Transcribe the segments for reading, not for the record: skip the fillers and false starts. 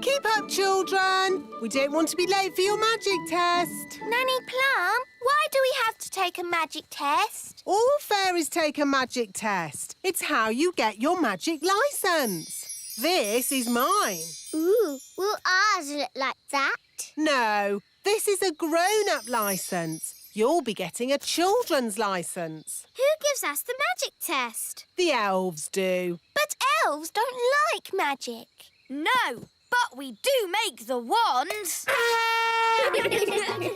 Keep up, children. We don't want to be late for your magic test. Nanny Plum, why do we have to take a magic test? All fairies take a magic test. It's how you get your magic licence. This is mine. Ooh, will ours look like that? No, this is a grown-up licence. You'll be getting a children's licence. Who gives us the magic test? The elves do. But elves don't like magic. No, but we do make the wands.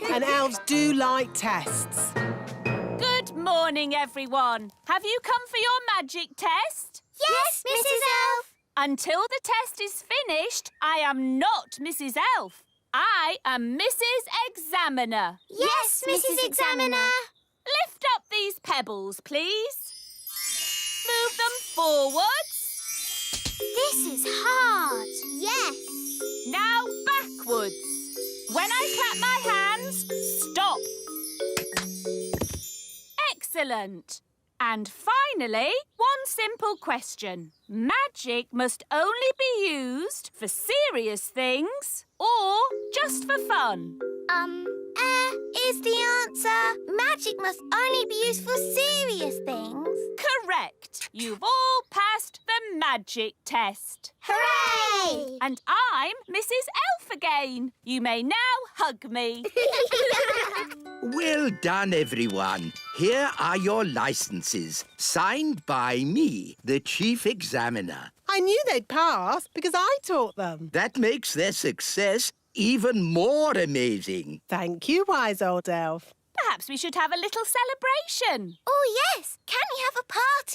And elves do like tests. Good morning, everyone. Have you come for your magic test? Yes, Mrs. Elf. Until the test is finished, I am not Mrs. Elf. I am Mrs. Examiner. Yes, Mrs. Examiner. Lift up these pebbles, please. Move them forwards. This is hard. Yes. Now backwards. When I clap my hands, stop. Excellent. And finally, one simple question. Magic must only be used for serious things or just for fun? Is the answer magic must only be used for serious things? Correct. You've all passed the magic test. Hooray! And I'm Mrs. Elf again. You may now hug me. Well done, everyone. Here are your licenses, signed by me, the Chief Examiner. I knew they'd pass because I taught them. That makes their success even more amazing. Thank you, wise old elf. Perhaps we should have a little celebration. Oh, yes. Can we have a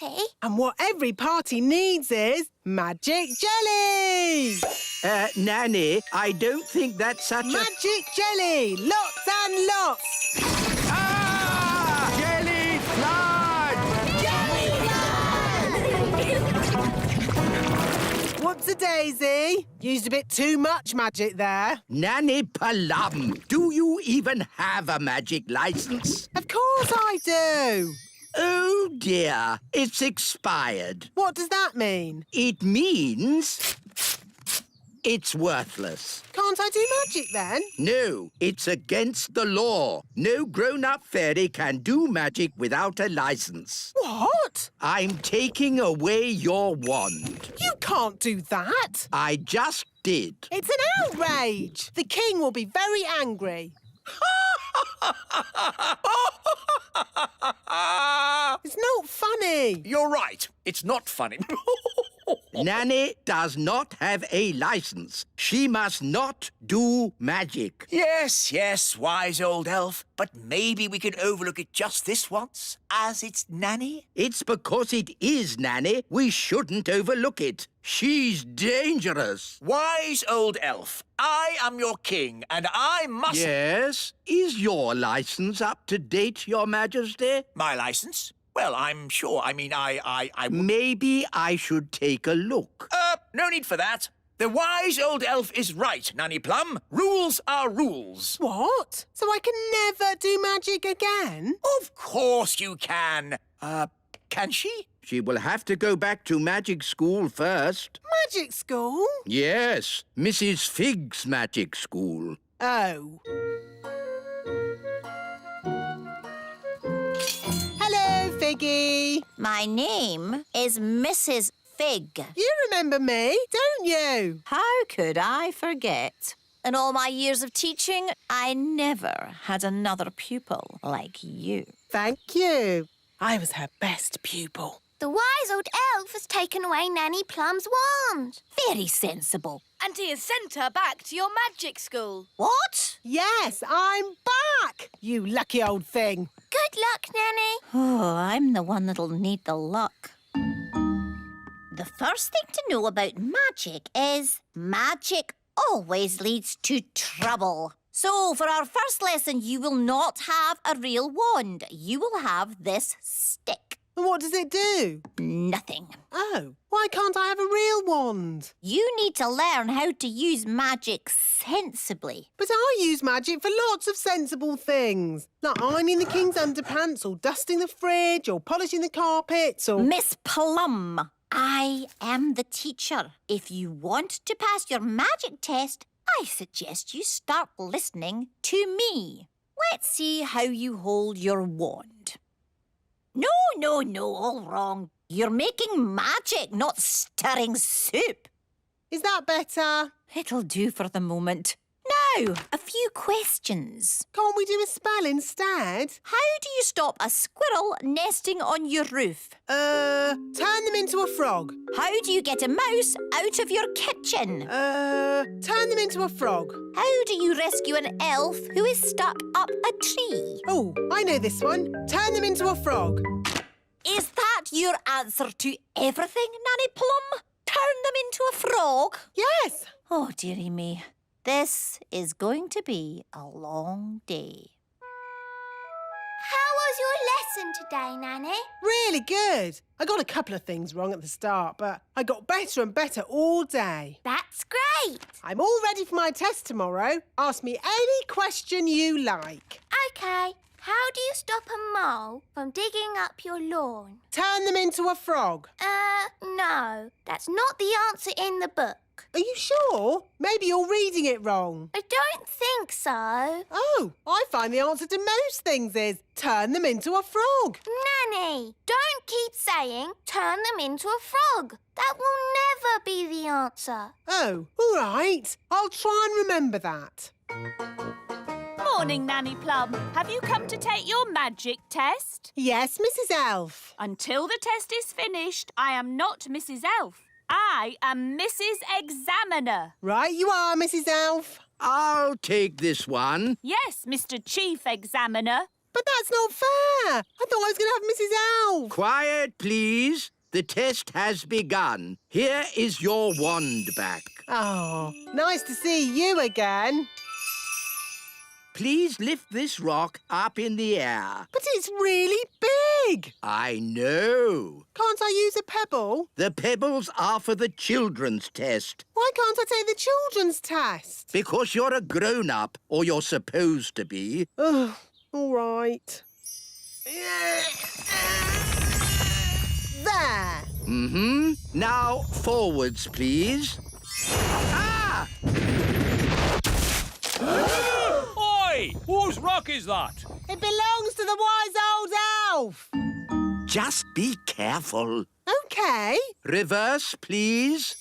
party? And what every party needs is magic jelly! Nanny, I don't think that's such Magic jelly! Lots and lots! Ah! Jelly flood! What's a daisy? Used a bit too much magic there. Nanny Plum, do you even have a magic license? Of course I do. Oh, dear. It's expired. What does that mean? It means it's worthless. Can't I do magic then? No, it's against the law. No grown-up fairy can do magic without a license. What? I'm taking away your wand. You can't do that. I just did. It's an outrage. The king will be very angry. It's not funny. You're right. It's not funny. Nanny does not have a license. She must not do magic. Yes, wise old elf. But maybe we can overlook it just this once, as it's Nanny. It's because it is Nanny we shouldn't overlook it. She's dangerous. Wise old elf, I am your king, and I must... Yes? Is your license up to date, Your Majesty? My license? Well, I'm sure. I mean, I... Maybe I should take a look. No need for that. The wise old elf is right, Nanny Plum. Rules are rules. What? So I can never do magic again? Of course you can. Can she? She will have to go back to magic school first. Magic school? Yes, Mrs. Fig's magic school. Oh. Hello, Figgy. My name is Mrs. Fig. You remember me, don't you? How could I forget? In all my years of teaching, I never had another pupil like you. Thank you. I was her best pupil. The wise old elf has taken away Nanny Plum's wand. Very sensible. And he has sent her back to your magic school. What? Yes, I'm back, you lucky old thing. Good luck, Nanny. Oh, I'm the one that'll need the luck. The first thing to know about magic is magic always leads to trouble. So, for our first lesson, you will not have a real wand. You will have this stick. What does it do? Nothing. Oh, why can't I have a real wand? You need to learn how to use magic sensibly. But I use magic for lots of sensible things, like ironing the king's underpants or dusting the fridge or polishing the carpets or... Miss Plum, I am the teacher. If you want to pass your magic test, I suggest you start listening to me. Let's see how you hold your wand. No, all wrong. You're making magic, not stirring soup. Is that better? It'll do for the moment. Now, a few questions. Can't we do a spell instead? How do you stop a squirrel nesting on your roof? Turn them into a frog. How do you get a mouse out of your kitchen? Turn them into a frog. How do you rescue an elf who is stuck up a tree? Oh, I know this one. Turn them into a frog. Is that your answer to everything, Nanny Plum? Turn them into a frog? Yes. Oh, dearie me. This is going to be a long day. How was your lesson today, Nanny? Really good. I got a couple of things wrong at the start, but I got better and better all day. That's great. I'm all ready for my test tomorrow. Ask me any question you like. OK, how do you stop a mole from digging up your lawn? Turn them into a frog. No. That's not the answer in the book. Are you sure? Maybe you're reading it wrong. I don't think so. Oh, I find the answer to most things is turn them into a frog. Nanny, don't keep saying turn them into a frog. That will never be the answer. Oh, all right. I'll try and remember that. Morning, Nanny Plum. Have you come to take your magic test? Yes, Mrs. Elf. Until the test is finished, I am not Mrs. Elf. I am Mrs. Examiner. Right you are, Mrs. Elf. I'll take this one. Yes, Mr. Chief Examiner. But that's not fair. I thought I was going to have Mrs. Elf. Quiet, please. The test has begun. Here is your wand back. Oh, nice to see you again. Please lift this rock up in the air. But it's really big. I know. Can't I use a pebble? The pebbles are for the children's test. Why can't I take the children's test? Because you're a grown-up, or you're supposed to be. Oh, all right. There. Mm-hmm. Now, forwards, please. Ah! Oi! Whose rock is that? It belongs to the wise old elf. Just be careful. OK. Reverse, please.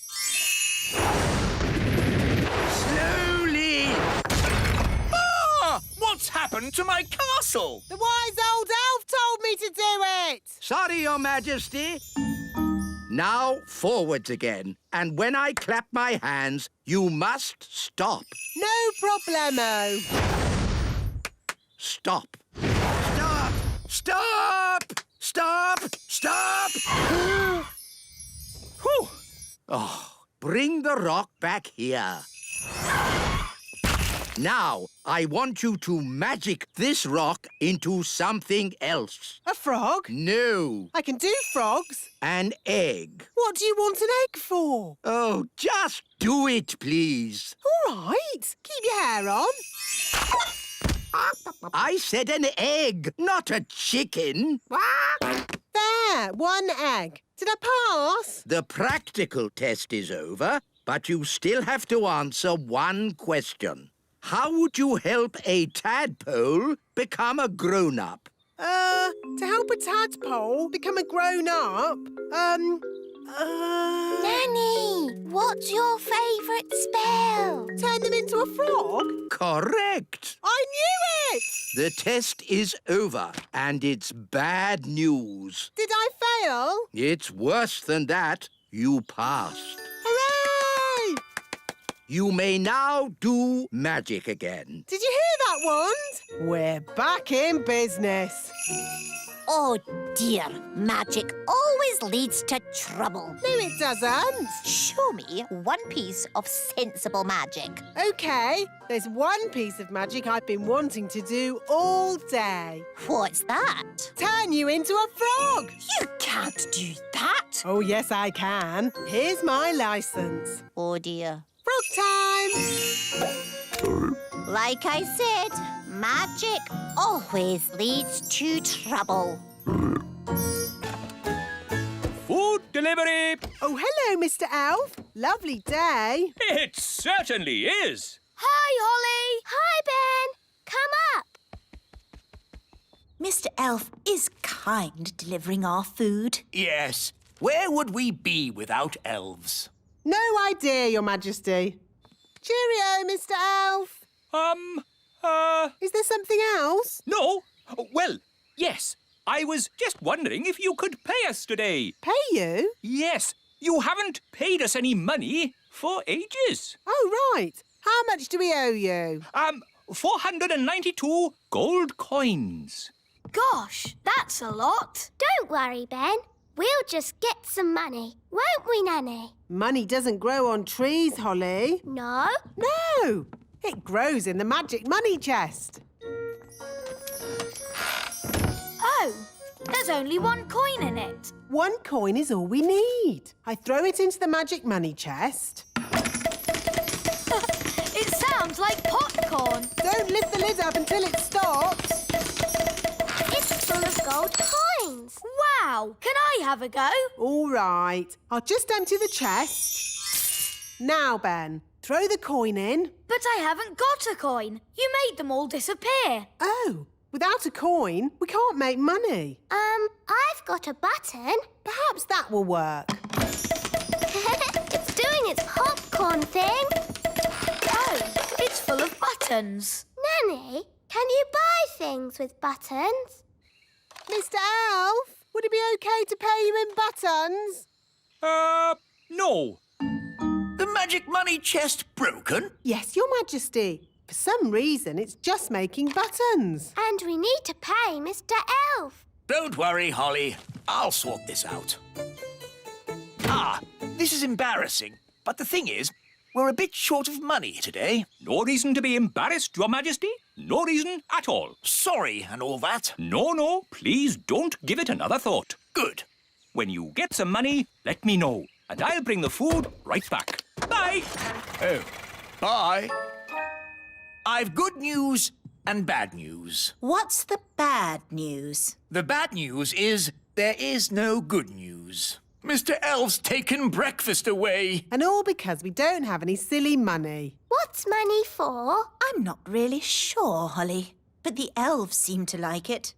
Slowly. Ah! What's happened to my castle? The wise old elf told me to do it. Sorry, Your Majesty. Now, forwards again. And when I clap my hands, you must stop. No problemo. Stop. Stop! Stop! Stop! Stop! Whew. Oh, bring the rock back here. Now, I want you to magic this rock into something else. A frog? No, I can do frogs. an egg. What do you want an egg for? Oh, just do it, please. All right. Keep your hair on. I said an egg, not a chicken. There, one egg. Did I pass? The practical test is over, but you still have to answer one question. How would you help a tadpole become a grown-up? To help a tadpole become a grown-up, Nanny, what's your favourite spell? turn them into a frog? Correct. I knew it! The test is over, and it's bad news. Did I fail? It's worse than that. You passed. Hooray! You may now do magic again. Did you hear that, Wand? We're back in business. Oh dear, magic always leads to trouble. No, it doesn't. Show me one piece of sensible magic. OK, there's one piece of magic I've been wanting to do all day. What's that? Turn you into a frog. You can't do that. Oh, yes, I can. Here's my licence. Oh dear. Frog time. Like I said, magic always leads to trouble. Food delivery. Oh, hello, Mr. Elf. Lovely day. It certainly is. Hi, Holly. Hi, Ben. Come up. Mr. Elf is kind delivering our food. Yes. Where would we be without elves? No idea, Your Majesty. Cheerio, Mr. Elf. Is there something else? No. Well, yes. I was just wondering if you could pay us today. Pay you? Yes. You haven't paid us any money for ages. Oh, right. How much do we owe you? 492 gold coins. Gosh, that's a lot. Don't worry, Ben. We'll just get some money, won't we, Nanny? Money doesn't grow on trees, Holly. No? No. It grows in the magic money chest. Oh, there's only one coin in it. One coin is all we need. I throw it into the magic money chest. It sounds like popcorn. Don't lift the lid up until it stops. It's full of gold coins. Wow, can I have a go? All right. I'll just empty the chest. Now, Ben, throw the coin in. But I haven't got a coin. You made them all disappear. Oh, without a coin, we can't make money. I've got a button. Perhaps that will work. It's doing its popcorn thing. Oh, it's full of buttons. Nanny, can you buy things with buttons? Mr. Elf, would it be okay to pay you in buttons? No. The magic money chest broken? Yes, Your Majesty. For some reason, it's just making buttons. And we need to pay Mr. Elf. Don't worry, Holly. I'll sort this out. Ah, this is embarrassing. But the thing is, we're a bit short of money today. No reason to be embarrassed, Your Majesty. No reason at all. Sorry and all that. No, please don't give it another thought. Good. When you get some money, let me know, and I'll bring the food right back. Bye. Oh, bye. I've good news and bad news. What's the bad news? The bad news is there is no good news. Mr. Elf's taken breakfast away. And all because we don't have any silly money. What's money for? I'm not really sure, Holly, but the elves seem to like it.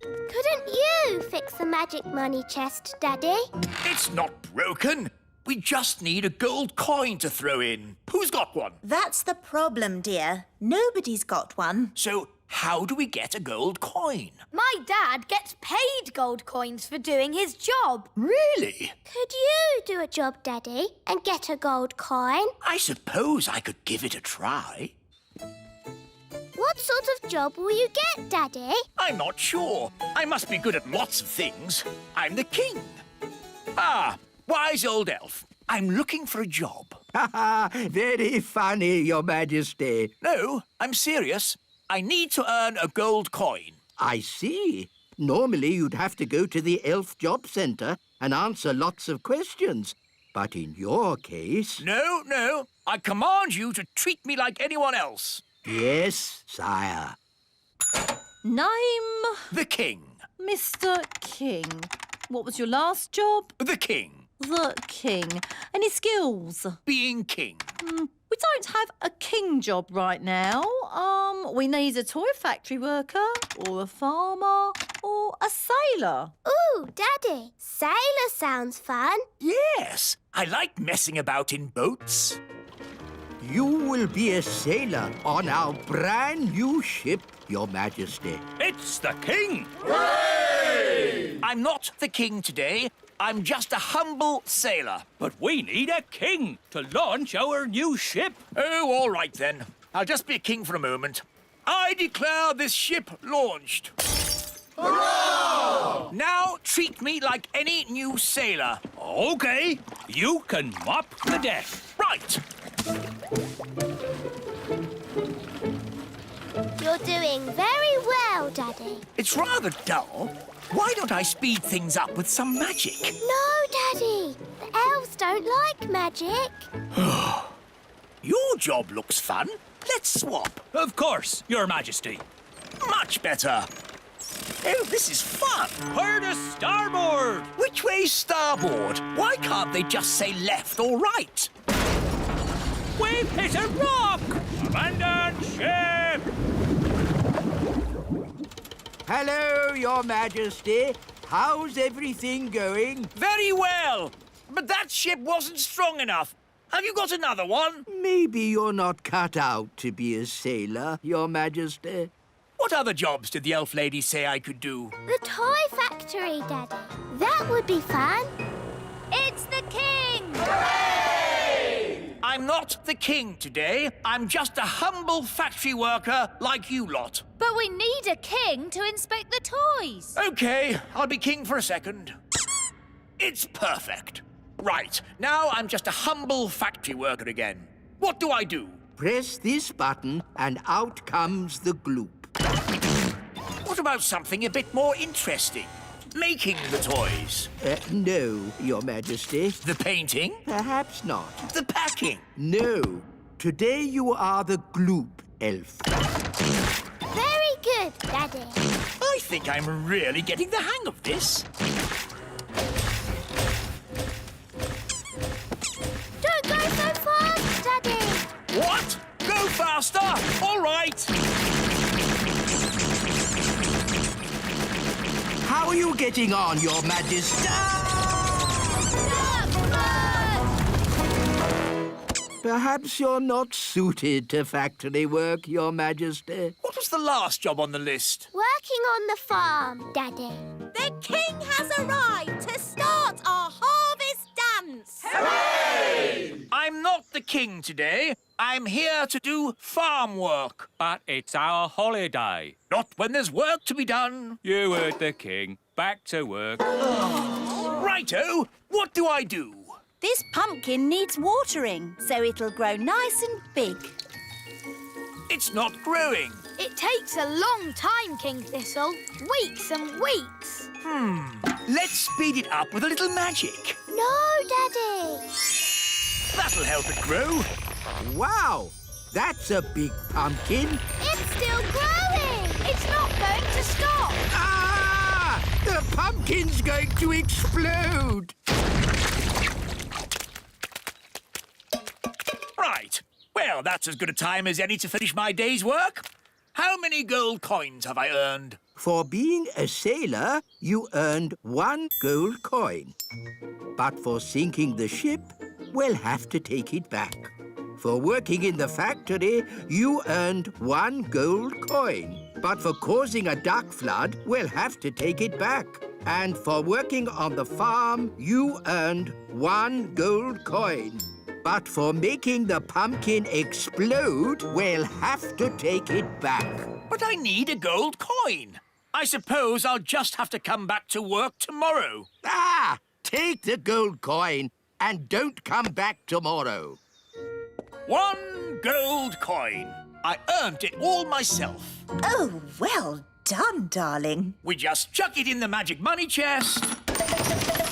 Couldn't you fix the magic money chest, Daddy? It's not broken. We just need a gold coin to throw in. Who's got one? That's the problem, dear. Nobody's got one. So how do we get a gold coin? My dad gets paid gold coins for doing his job. Really? Could you do a job, Daddy, and get a gold coin? I suppose I could give it a try. What sort of job will you get, Daddy? I'm not sure. I must be good at lots of things. I'm the king. Ah, wise old elf. I'm looking for a job. Ha ha! Very funny, Your Majesty. No, I'm serious. I need to earn a gold coin. I see. Normally you'd have to go to the Elf Job Centre and answer lots of questions. But in your case... No. I command you to treat me like anyone else. Yes, sire. Name? The king. Mr. King. What was your last job? The king. The King. Any skills? Being king. We don't have a king job right now. We need a toy factory worker, or a farmer, or a sailor. Ooh, Daddy, sailor sounds fun. Yes, I like messing about in boats. You will be a sailor on our brand new ship, Your Majesty. It's the king. Hooray! I'm not the king today. I'm just a humble sailor. But we need a king to launch our new ship. Oh, all right then. I'll just be a king for a moment. I declare this ship launched. Hurrah! Now treat me like any new sailor. OK, you can mop the deck. Right. You're doing very well, Daddy. It's rather dull. Why don't I speed things up with some magic? No, Daddy. The elves don't like magic. Your job looks fun. Let's swap. Of course, Your Majesty. Much better. Oh, this is fun. Where to starboard? Which way's starboard? Why can't they just say left or right? We've hit a rock! Abandon ship! Hello, Your Majesty. How's everything going? Very well. But that ship wasn't strong enough. Have you got another one? Maybe you're not cut out to be a sailor, Your Majesty. What other jobs did the elf lady say I could do? The toy factory, Daddy. That would be fun. It's the king! I'm not the king today. I'm just a humble factory worker like you lot. But we need a king to inspect the toys. OK, I'll be king for a second. It's perfect. Right, now I'm just a humble factory worker again. What do I do? Press this button and out comes the gloop. What about something a bit more interesting? Making the toys. No, Your Majesty. The painting. Perhaps not. The packing. No. Today you are the gloop elf. Very good, Daddy. I think I'm really getting the hang of this. Don't go so fast, Daddy. What? Go faster! All right! How are you getting on, Your Majesty? Perhaps you're not suited to factory work, Your Majesty. What was the last job on the list? Working on the farm, Daddy. The king has arrived to start our harvest dance. I'm not the king today. I'm here to do farm work. But it's our holiday. Not when there's work to be done. You heard the king. Back to work. Righto, what do I do? This pumpkin needs watering, so it'll grow nice and big. It's not growing. It takes a long time, King Thistle. Weeks and weeks. Let's speed it up with a little magic. No, Daddy. That'll help it grow. Wow, that's a big pumpkin. It's still growing. It's not going to stop. Ah! The pumpkin's going to explode. Right. Well, that's as good a time as any to finish my day's work. How many gold coins have I earned? For being a sailor, you earned 1 gold coin. But for sinking the ship, we'll have to take it back. For working in the factory, you earned 1 gold coin. But for causing a duck flood, we'll have to take it back. And for working on the farm, you earned 1 gold coin. But for making the pumpkin explode, we'll have to take it back. But I need a gold coin. I suppose I'll just have to come back to work tomorrow. Ah! Take the gold coin and don't come back tomorrow. 1 gold coin. I earned it all myself. Oh, well done, darling. We just chuck it in the magic money chest.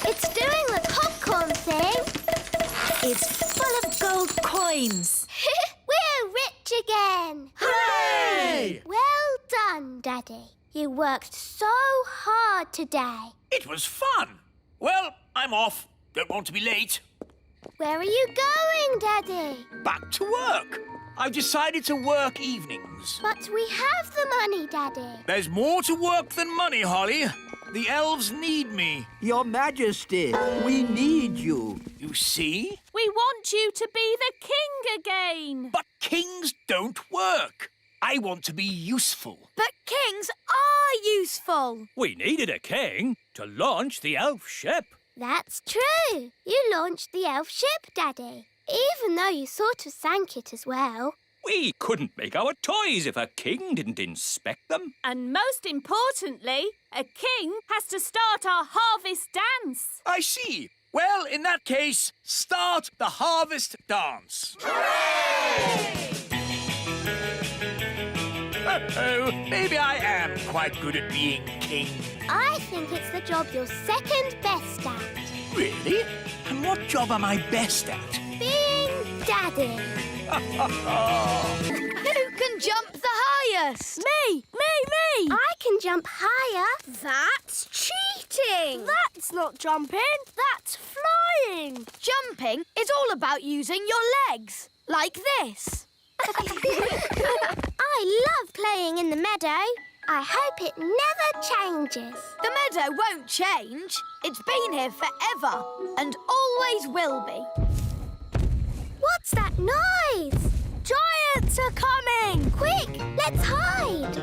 It's doing the popcorn thing. It's full of gold coins. We're rich again. Hooray! Well done, Daddy. You worked so hard today. It was fun. Well, I'm off. Don't want to be late. Where are you going, Daddy? Back to work. I've decided to work evenings. But we have the money, Daddy. There's more to work than money, Holly. The elves need me. Your Majesty, we need you. You see? We want you to be the king again. But kings don't work. I want to be useful. But kings are useful. We needed a king to launch the elf ship. That's true. You launched the elf ship, Daddy. Even though you sort of sank it as well. We couldn't make our toys if a king didn't inspect them. And most importantly, a king has to start our harvest dance. I see. Well, in that case, start the harvest dance. Oh, maybe I am quite good at being king. I think it's the job you're second best at. Really? And what job am I best at? Being Daddy. Who can jump the highest? Me! I can jump higher. That's cheating. That's not jumping. That's flying. Jumping is all about using your legs, like this. I love playing in the meadow. I hope it never changes. The meadow won't change. It's been here forever and always will be. What's that noise? Giants are coming! Quick, let's hide!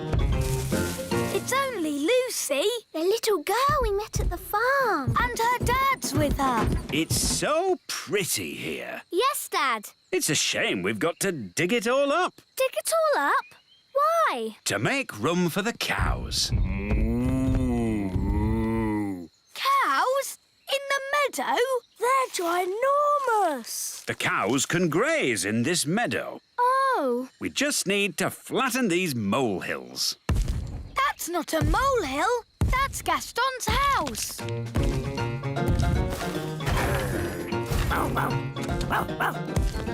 It's only Lucy, the little girl we met at the farm. And her dad's with her. It's so pretty here. Yes, Dad. It's a shame we've got to dig it all up Dig it all up? Why? to make room for the cows. Cows? In the meadow? They're ginormous. The cows can graze in this meadow. Oh, We just need to flatten these molehills. that's not a molehill. That's Gaston's house.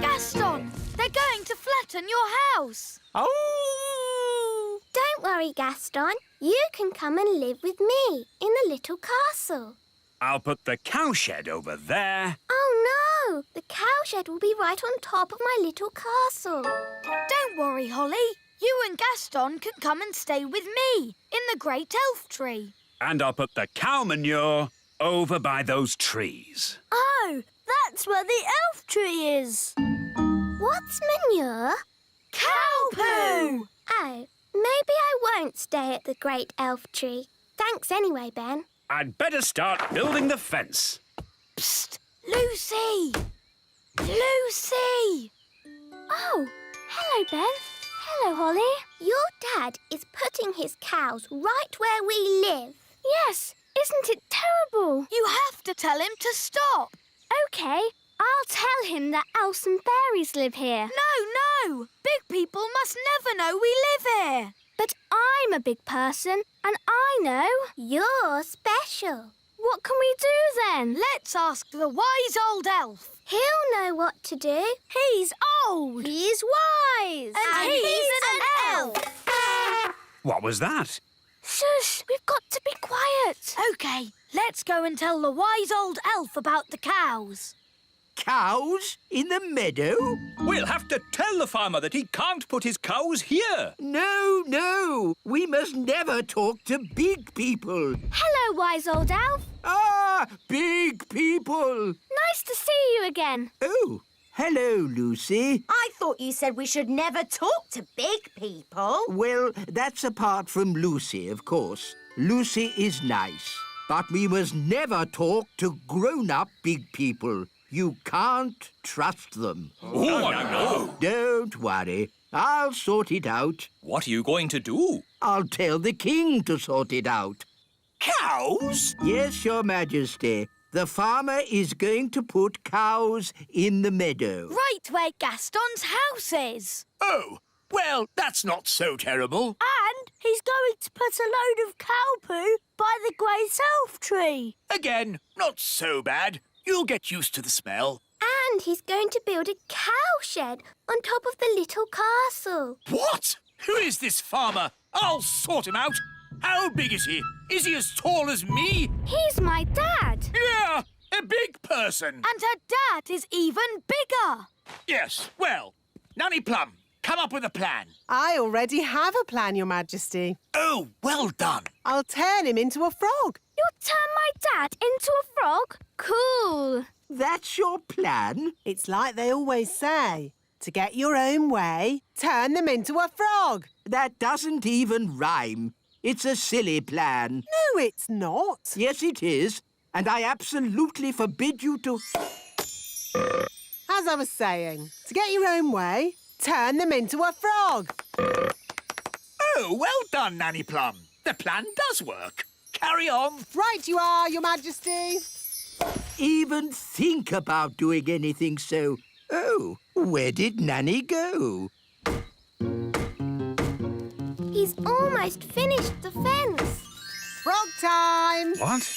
Gaston, they're going to flatten your house. Oh! Don't worry, Gaston. You can come and live with me in the little castle. I'll put the cowshed over there. Oh, no! The cowshed will be right on top of my little castle. Don't worry, Holly. You and Gaston can come and stay with me in the great elf tree. And I'll put the cow manure over by those trees. Oh, that's where the elf tree is. What's manure? Cow poo! Oh, maybe I won't stay at the great elf tree. Thanks anyway, Ben. I'd better start building the fence. Psst! Lucy! Lucy! Oh, hello, Ben. Hello, Holly. Your dad is putting his cows right where we live. Yes, isn't it terrible? You have to tell him to stop. OK, I'll tell him that elves and fairies live here. No! Big people must never know we live here. But I'm a big person, and I know. You're special. What can we do then? Let's ask the wise old elf. He'll know what to do. He's old. He's wise. And he's an elf. What was that? Shush, we've got to be quiet. OK, let's go and tell the wise old elf about the cows. Cows in the meadow? We'll have to tell the farmer that he can't put his cows here. No. We must never talk to big people. Hello, wise old elf. Ah, big people. Nice to see you again. Oh, hello, Lucy. I thought you said we should never talk to big people. Well, that's apart from Lucy, of course. Lucy is nice. But we must never talk to grown-up big people. You can't trust them. Oh, no. Don't worry. I'll sort it out. What are you going to do? I'll tell the king to sort it out. Cows? Yes, Your Majesty. The farmer is going to put cows in the meadow. Right where Gaston's house is. Oh, well, that's not so terrible. And he's going to put a load of cow poo by the great elf tree. Again, not so bad. You'll get used to the smell. And he's going to build a cowshed on top of the little castle. What? Who is this farmer? I'll sort him out. How big is he? Is he as tall as me? He's my dad. Yeah, a big person. And her dad is even bigger. Yes, well, Nanny Plum, come up with a plan. I already have a plan, Your Majesty. Oh, well done. I'll turn him into a frog. You'll turn my dad into a frog? Cool. That's your plan? It's like they always say. To get your own way, turn them into a frog. That doesn't even rhyme. It's a silly plan. No, it's not. Yes, it is. And I absolutely forbid you to... As I was saying, to get your own way, turn them into a frog. Oh, well done, Nanny Plum. The plan does work. Carry on. Right you are, Your Majesty. even think about doing anything so... Oh, where did Nanny go? He's almost finished the fence. Frog time! What?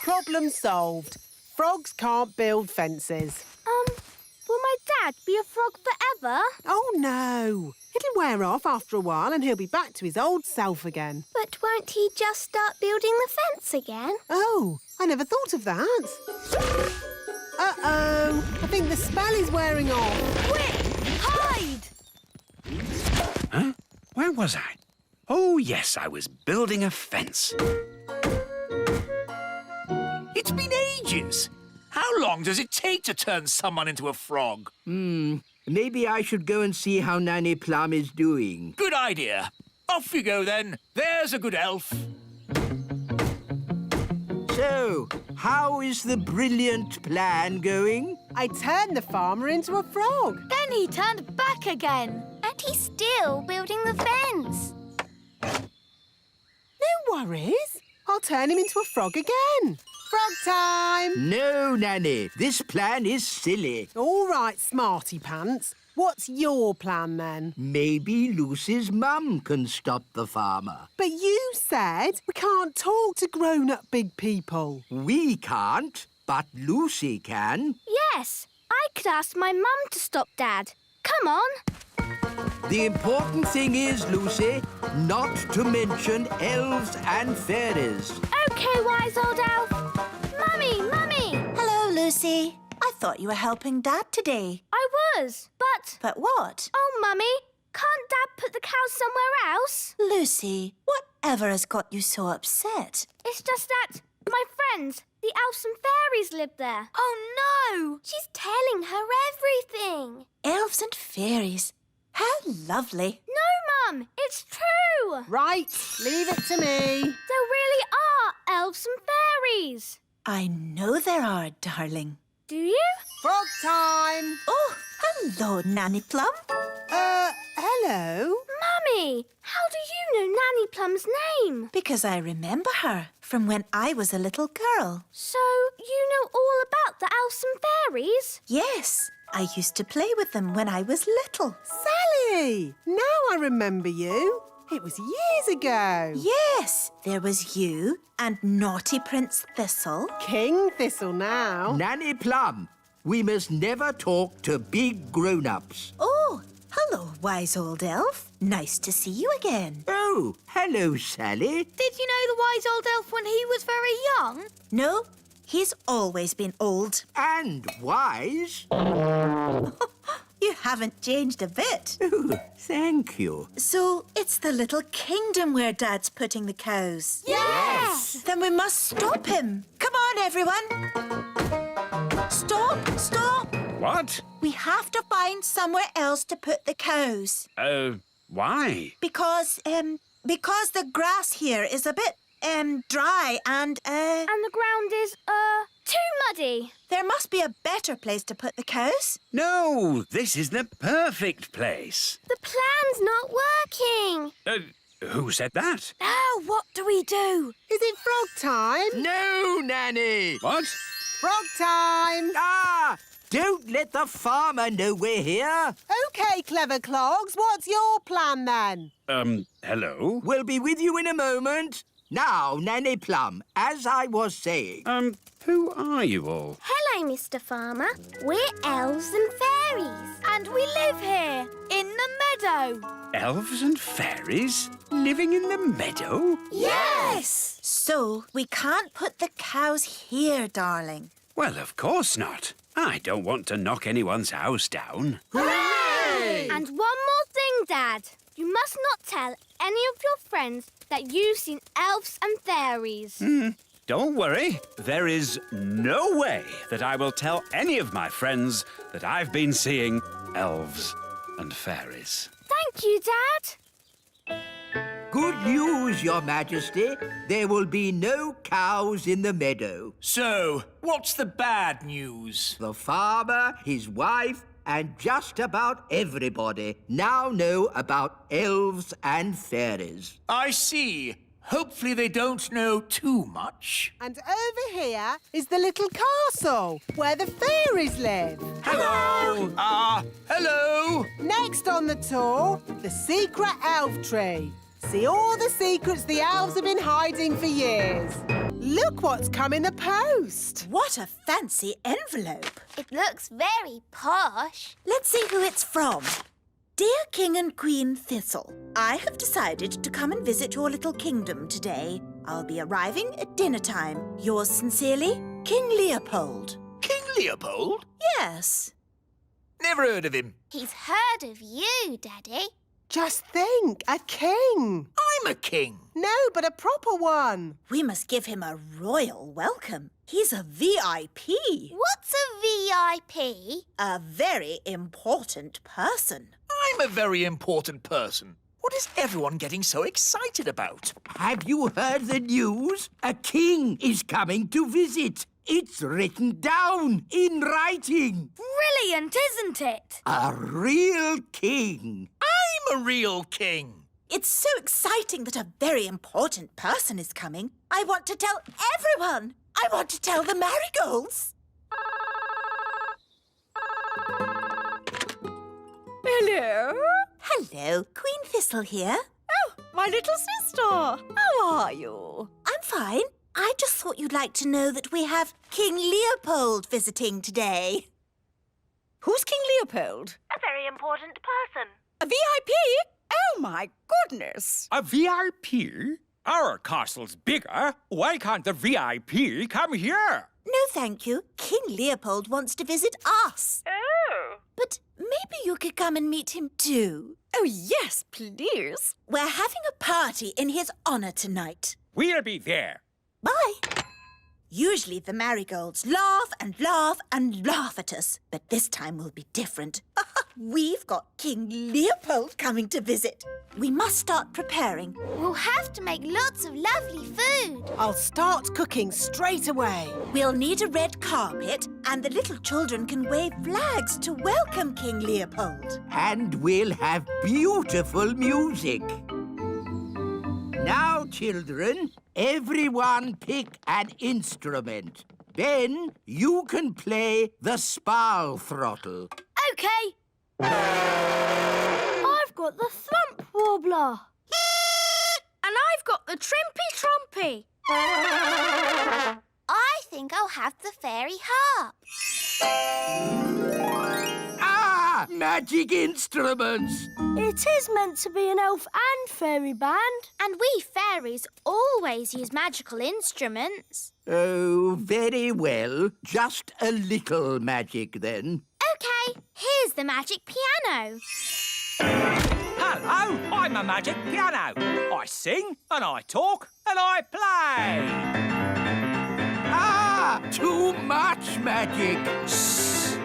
Problem solved. Frogs can't build fences. Will my dad be a frog forever? Oh, no. It'll wear off after a while and he'll be back to his old self again. But won't he just start building the fence again? Oh, I never thought of that. Uh-oh, I think the spell is wearing off. Quick, hide! Huh? Where was I? Oh, yes, I was building a fence. It's been ages. How long does it take to turn someone into a frog? Maybe I should go and see how Nanny Plum is doing. Good idea. Off you go, then. There's a good elf. So, how is the brilliant plan going? I turned the farmer into a frog. Then he turned back again. And he's still building the fence. No worries. I'll turn him into a frog again. Frog time! No, Nanny. This plan is silly. All right, smarty pants. What's your plan, then? Maybe Lucy's mum can stop the farmer. But you said we can't talk to grown-up big people. We can't, but Lucy can. Yes, I could ask my mum to stop Dad. Come on. The important thing is, Lucy, not to mention elves and fairies. OK, wise old elf. Mummy, Mummy! Hello, Lucy. I thought you were helping Dad today. I was, but... But what? Oh, Mummy, can't Dad put the cows somewhere else? Lucy, whatever has got you so upset? It's just that my friends, the elves and fairies, live there. Oh, no! She's telling her everything. Elves and fairies. How lovely. No, Mum, it's true. Right, leave it to me. There really are elves and fairies. I know there are, darling. Do you? Frog time. Oh, hello, Nanny Plum. Hello? Mummy, how do you know Nanny Plum's name? Because I remember her from when I was a little girl. So you know all about the elves and fairies? Yes, I used to play with them when I was little. Sally! Now I remember you. It was years ago. Yes, there was you and naughty Prince Thistle. King Thistle now. Nanny Plum, we must never talk to big grown-ups. Oh, hello, wise old elf. Nice to see you again. Oh, hello, Sally. Did you know the wise old elf when he was very young? No, he's always been old. And wise. You haven't changed a bit. Oh, thank you. So it's the little kingdom where Dad's putting the cows. Yes! Then we must stop him. Come on, everyone. Stop, stop. What? We have to find somewhere else to put the cows. Why? Because the grass here is a bit, dry and, And the ground is, too muddy. There must be a better place to put the cows. No, this is the perfect place. The plan's not working. Who said that? Now what do we do? Is it frog time? No, Nanny. What? Frog time. Ah! Don't let the farmer know we're here. OK, clever clogs, what's your plan then? Hello? We'll be with you in a moment. Now, Nanny Plum, as I was saying... Who are you all? Hello, Mr. Farmer. We're elves and fairies. And we live here, in the meadow. Elves and fairies living in the meadow? Yes! So we can't put the cows here, darling. Well, of course not. I don't want to knock anyone's house down. Hooray! And one more thing, Dad. You must not tell any of your friends that you've seen elves and fairies. Don't worry. There is no way that I will tell any of my friends that I've been seeing elves and fairies. Thank you, Dad. Good news, Your Majesty. There will be no cows in the meadow. So, what's the bad news? The farmer, his wife, and just about everybody now know about elves and fairies. I see. Hopefully they don't know too much. And over here is the little castle where the fairies live. Hello! Hello! Next on the tour, the secret elf tree. See all the secrets the elves have been hiding for years. Look what's come in the post. What a fancy envelope. It looks very posh. Let's see who it's from. Dear King and Queen Thistle, I have decided to come and visit your little kingdom today. I'll be arriving at dinner time. Yours sincerely, King Leopold. King Leopold? Yes. Never heard of him. He's heard of you, Daddy. Just think, a king. I'm a king. No, but a proper one. We must give him a royal welcome. He's a VIP. What's a VIP? A very important person. I'm a very important person. What is everyone getting so excited about? Have you heard the news? A king is coming to visit. It's written down in writing. Brilliant, isn't it? A real king. I'm a real king. It's so exciting that a very important person is coming. I want to tell everyone. I want to tell the marigolds. Hello? Hello, Queen Thistle here. Oh, my little sister. How are you? I'm fine. I just thought you'd like to know that we have King Leopold visiting today. Who's King Leopold? A very important person. A VIP? Oh, my goodness. A VIP? Our castle's bigger. Why can't the VIP come here? No, thank you. King Leopold wants to visit us. Oh. But maybe you could come and meet him too. Oh, yes, please. We're having a party in his honour tonight. We'll be there. Bye. Usually the marigolds laugh and laugh and laugh at us, but this time will be different. We've got King Leopold coming to visit. We must start preparing. We'll have to make lots of lovely food. I'll start cooking straight away. We'll need a red carpet, and the little children can wave flags to welcome King Leopold. And we'll have beautiful music. Now, children, everyone pick an instrument. Ben, you can play the spal throttle. OK. I've got the thump warbler. And I've got the trimpy trompy. I think I'll have the fairy harp. Ah! Magic instruments! It is meant to be an elf and fairy band. And we fairies always use magical instruments. Oh, very well. Just a little magic, then. OK, here's the magic piano. Hello, I'm a magic piano. I sing and I talk and I play. Ah! Too much magic!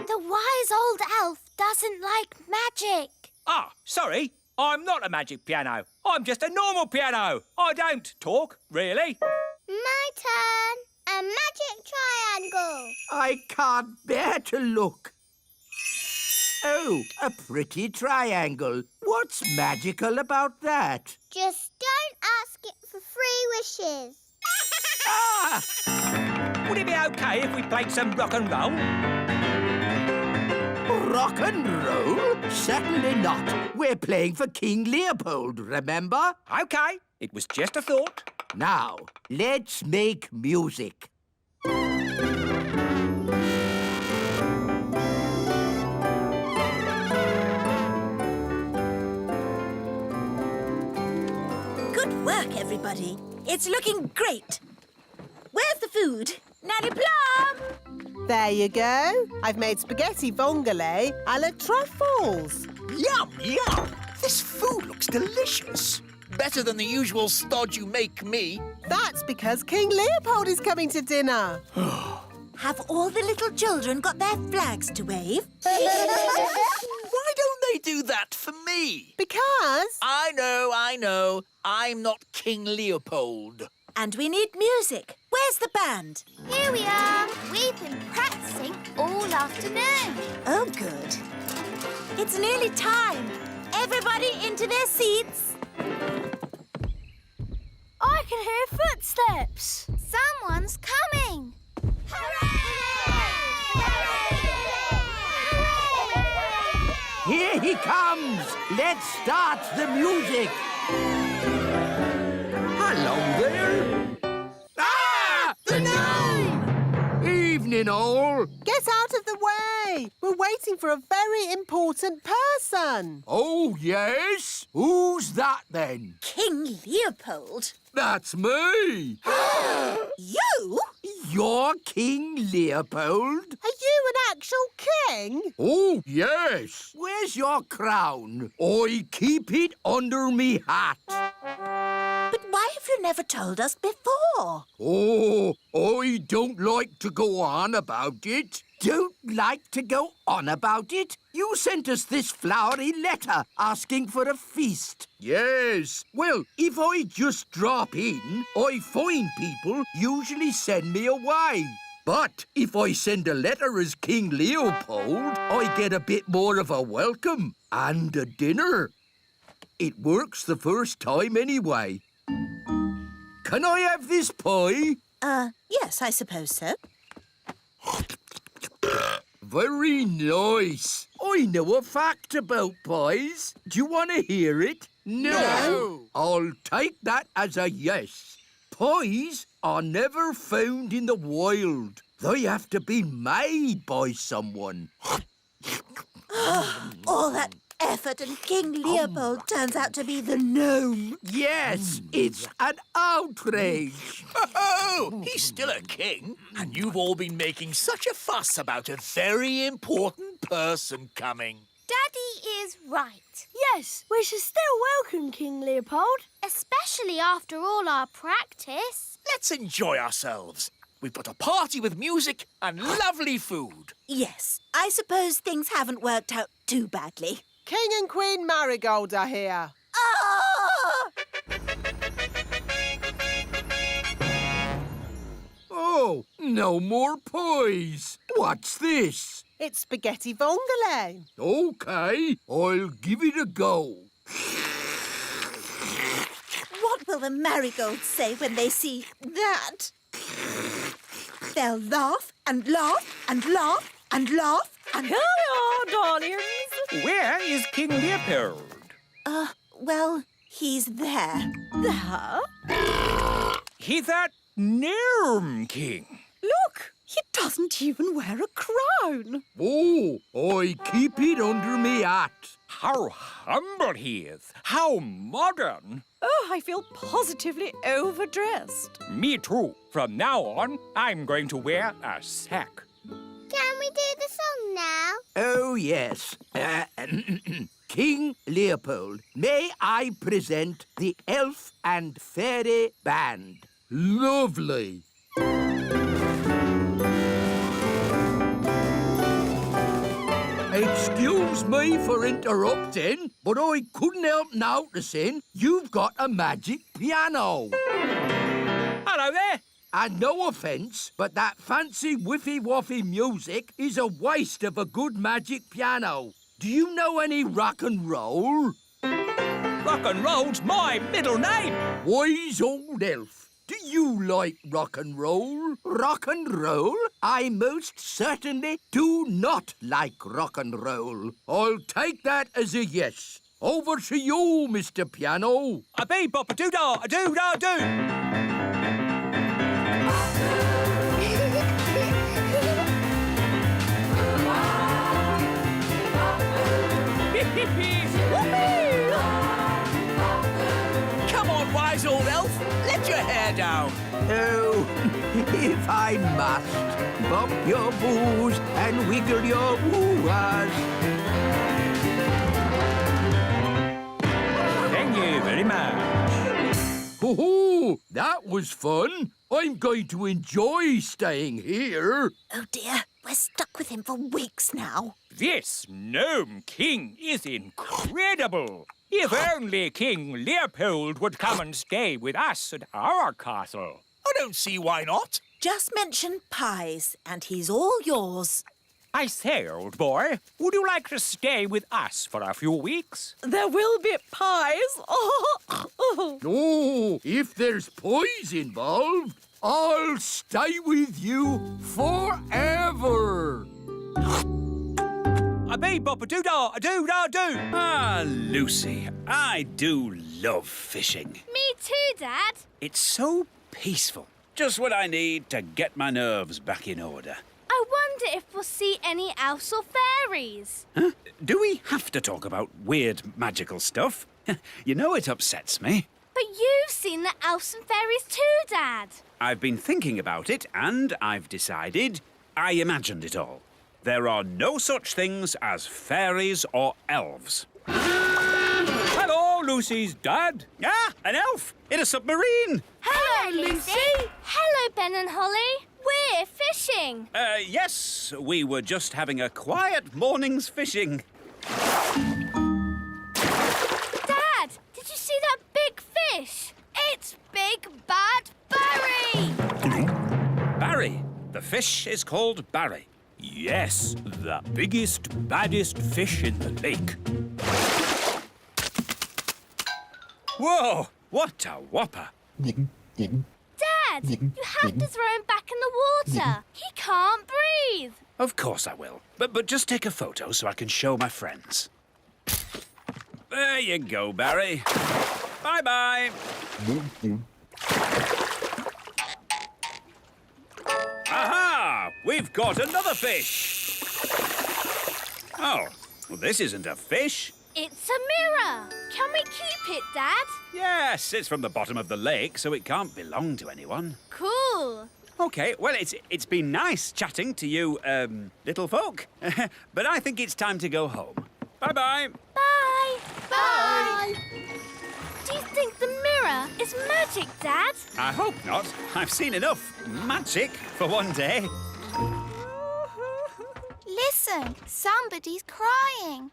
The wise old elf doesn't like magic. Ah, sorry, I'm not a magic piano. I'm just a normal piano. I don't talk, really. My turn. A magic triangle. I can't bear to look. Oh, a pretty triangle. What's magical about that? Just don't ask it for 3 wishes. Ah! Would it be OK if we played some rock and roll? Rock and roll? Certainly not. We're playing for King Leopold, remember? OK, it was just a thought. Now, let's make music. Good work, everybody. It's looking great. Where's the food? Nanny Plum! There you go. I've made spaghetti vongole a la truffles. Yum, yum. This food looks delicious. Better than the usual stodge you make me. That's because King Leopold is coming to dinner. Have all the little children got their flags to wave? Why don't they do that for me? Because... I know. I'm not King Leopold. And we need music. Where's the band? Here we are. We've been practicing all afternoon. Oh, good. It's nearly time. Everybody into their seats. I can hear footsteps. Someone's coming. Hooray! Here he comes. Let's start the music. Hello there. Ah! The gnome! Evening, all. Get out of the way. hurry! We're waiting for a very important person. Oh, yes? Who's that, then? King Leopold. That's me. You? You're King Leopold? Are you an actual king? Oh, yes. Where's your crown? I keep it under me hat. But why have you never told us before? Oh, I don't like to go on about it. Don't like to go on about it? You sent us this flowery letter asking for a feast. Yes. Well, if I just drop in, I find people usually send me away. But if I send a letter as King Leopold, I get a bit more of a welcome and a dinner. It works the first time anyway. Can I have this pie? Yes, I suppose so. Very nice. I know a fact about pies. Do you want to hear it? No. I'll take that as a yes. Pies are never found in the wild. They have to be made by someone. All that effort and King Leopold turns out to be the gnome. Yes, it's an outrage. Oh, he's still a king, and you've all been making such a fuss about a very important person coming. Daddy is right. Yes, we should still welcome King Leopold. Especially after all our practice. Let's enjoy ourselves. We've got a party with music and lovely food. Yes, I suppose things haven't worked out too badly. King and Queen Marigold are here. Ah! Oh, no more pies. What's this? It's spaghetti vongole. OK, I'll give it a go. What will the marigolds say when they see that? They'll laugh and laugh and laugh and laugh and... Here we are, darlings. Where is King Leopold? Well, he's there. There? He's that gnome king. Look, he doesn't even wear a crown. Oh, I keep it under me hat. How humble he is. How modern. Oh, I feel positively overdressed. Me too. From now on, I'm going to wear a sack. Can we do the song now? Oh, yes. King Leopold, may I present the Elf and Fairy Band? Lovely. Excuse me for interrupting, but I couldn't help noticing you've got a magic piano. Hello there. And no offence, but that fancy whiffy-woffy music is a waste of a good magic piano. Do you know any rock and roll? Rock and roll's my middle name. Wise old elf. Do you like rock and roll? Rock and roll? I most certainly do not like rock and roll. I'll take that as a yes. Over to you, Mr. Piano. A bee bop a doo da a doo da doo. Come on, wise old elf. Let your hair down. Oh, if I must, bump your boos and wiggle your woo-ahs. Thank you very much. Ho-ho, that was fun. I'm going to enjoy staying here. Oh, dear. We're stuck with him for weeks now. This gnome king is incredible. If only King Leopold would come and stay with us at our castle. I don't see why not. Just mention pies, and he's all yours. I say, old boy, would you like to stay with us for a few weeks? There will be pies. Oh, if there's pies involved, I'll stay with you forever. A bee bop a doo da a doo da doo. Ah, Lucy, I do love fishing. Me too, Dad. It's so peaceful. Just what I need to get my nerves back in order. I I wonder if we'll see any elves or fairies. Huh? Do we have to talk about weird magical stuff? You know it upsets me. But you've seen the elves and fairies too, Dad. I've been thinking about it and I've decided I imagined it all. There are no such things as fairies or elves. Hello, Lucy's dad. Ah, an elf in a submarine. Hello, Lucy. Hello, Ben and Holly. We're fishing. Yes, we were just having a quiet morning's fishing. Dad, did you see that big fish? It's Big Bad Barry. Barry. The fish is called Barry. Yes, the biggest, baddest fish in the lake. Whoa, what a whopper. Dad, you have to throw him back in the water. He can't breathe. Of course I will. But just take a photo so I can show my friends. There you go, Barry. Bye-bye. Aha! We've got another fish. Oh, well, this isn't a fish. It's a mirror. Can we keep it, Dad? Yes, it's from the bottom of the lake, so it can't belong to anyone. Cool. OK, well, it's been nice chatting to you, little folk. But I think it's time to go home. Bye-bye. Bye. Bye. Do you think the mirror is magic, Dad? I hope not. I've seen enough magic for one day. Listen, somebody's crying.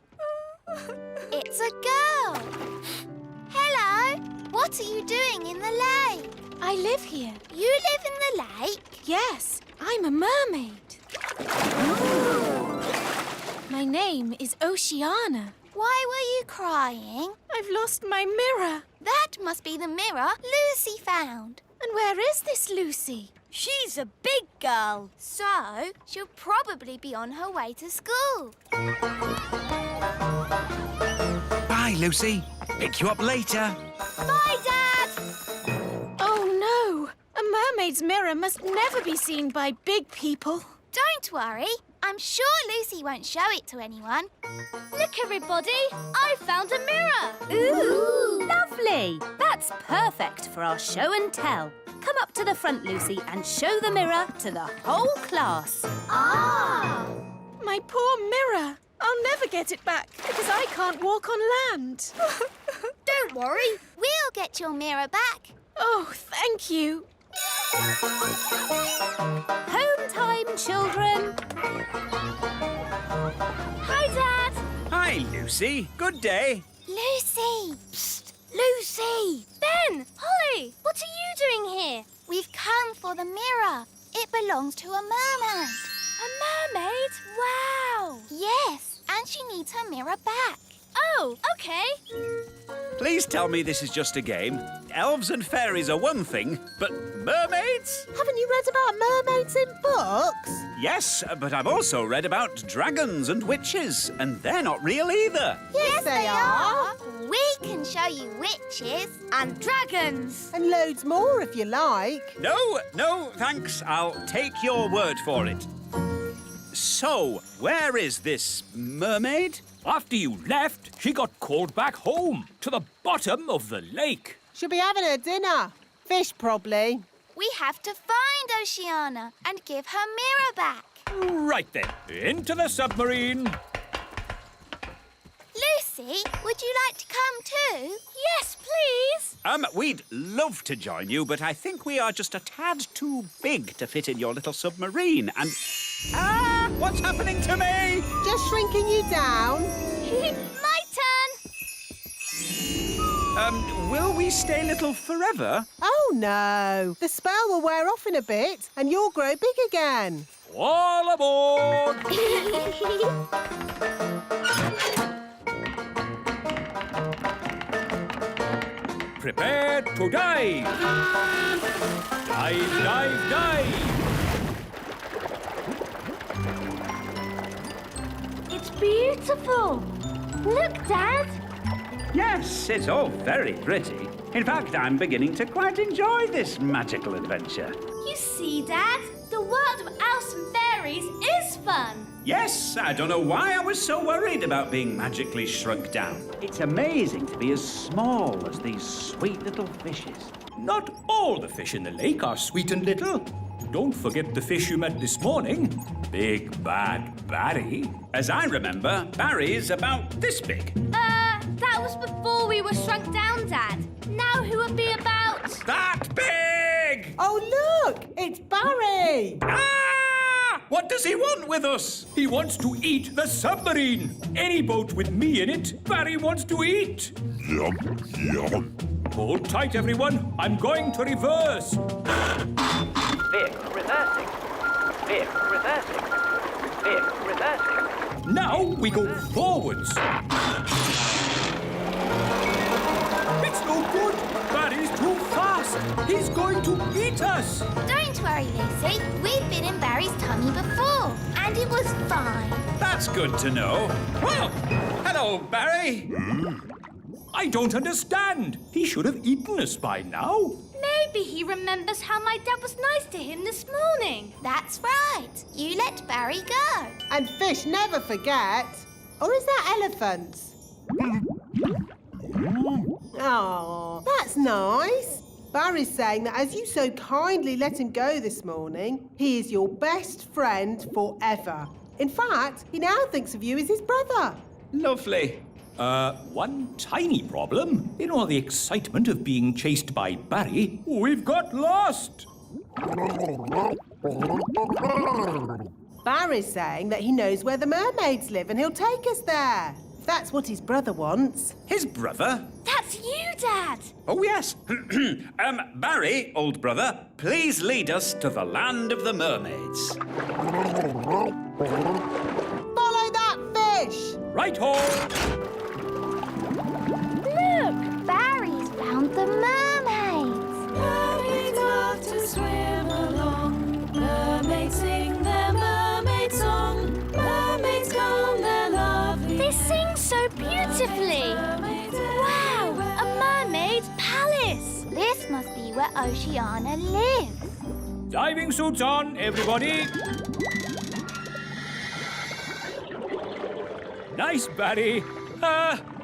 It's a girl. Hello. What are you doing in the lake? I live here. You live in the lake? Yes, I'm a mermaid. My name is Oceana. Why were you crying? I've lost my mirror. That must be the mirror Lucy found. And where is this Lucy? She's a big girl. So, she'll probably be on her way to school. Bye, Lucy. Pick you up later. Bye, Dad! Oh, no. A mermaid's mirror must never be seen by big people. Don't worry. I'm sure Lucy won't show it to anyone. Look, everybody. I found a mirror. Ooh, lovely. That's perfect for our show and tell. Come up to the front, Lucy, and show the mirror to the whole class. Ah! My poor mirror. I'll never get it back because I can't walk on land. Don't worry. We'll get your mirror back. Oh, thank you. Home time, children. Hi, Dad. Hi, Lucy. Good day. Lucy. Psst. Lucy. Ben, Holly, what are you doing here? We've come for the mirror. It belongs to a mermaid. A mermaid? Wow. Yes, and she needs her mirror back. Oh, OK. Please tell me this is just a game. Elves and fairies are one thing, but mermaids? Haven't you read about mermaids in books? Yes, but I've also read about dragons and witches, and they're not real either. Yes, they are. We can show you witches and dragons. And loads more if you like. No, thanks. I'll take your word for it. So, where is this mermaid? After you left, she got called back home to the bottom of the lake. She'll be having her dinner. Fish, probably. We have to find Oceana and give her mirror back. Right then, into the submarine. Lucy, would you like to come too? Yes, please. We'd love to join you, but I think we are just a tad too big to fit in your little submarine, and... Ah! What's happening to me? Just shrinking you down. My turn. Will we stay little forever? Oh, no. The spell will wear off in a bit and you'll grow big again. All aboard! Prepare to dive! Dive, dive, dive! It's beautiful. Look, Dad. Yes, it's all very pretty. In fact, I'm beginning to quite enjoy this magical adventure. You see, Dad? The world of elves and fairies fairies is fun. Yes, I don't know why I was so worried about being magically shrunk down. It's amazing to be as small as these sweet little fishes. Not all the fish in the lake are sweet and little. Don't forget the fish you met this morning. Big Bad Barry. As I remember, Barry's about this big. That was before we were shrunk down, Dad. Now who would be about... That big! Oh, look! It's Barry! Ah! What does he want with us? He wants to eat the submarine. Any boat with me in it, Barry wants to eat. Yum, yum. Hold tight, everyone. I'm going to reverse. Vehicle reversing. Vehicle reversing. Vehicle reversing. Now we go forwards. It's no good. Barry's too fast. He's going to eat us. Don't worry, Lucy. We've been in Barry's tummy before, and it was fine. That's good to know. Well, hello, Barry. I don't understand. He should have eaten us by now. Maybe he remembers how my dad was nice to him this morning. That's right. You let Barry go. And fish never forget. Or is that elephants? Oh, that's nice. Barry's saying that as you so kindly let him go this morning, he is your best friend forever. In fact, he now thinks of you as his brother. Lovely. One tiny problem. In all the excitement of being chased by Barry, we've got lost. Barry's saying that he knows where the mermaids live and he'll take us there. That's what his brother wants. His brother? That's you, Dad. Oh, yes. Barry, old brother, please lead us to the land of the mermaids. Follow that fish! Right-ho! Look, Barry's found the mermaids. Mermaids love to swim along. Mermaids sing their mermaid song. Mermaids comb their lovely. They sing so beautifully. Wow, a mermaid's palace. This must be where Oceana lives. Diving suits on, everybody. Nice, Barry.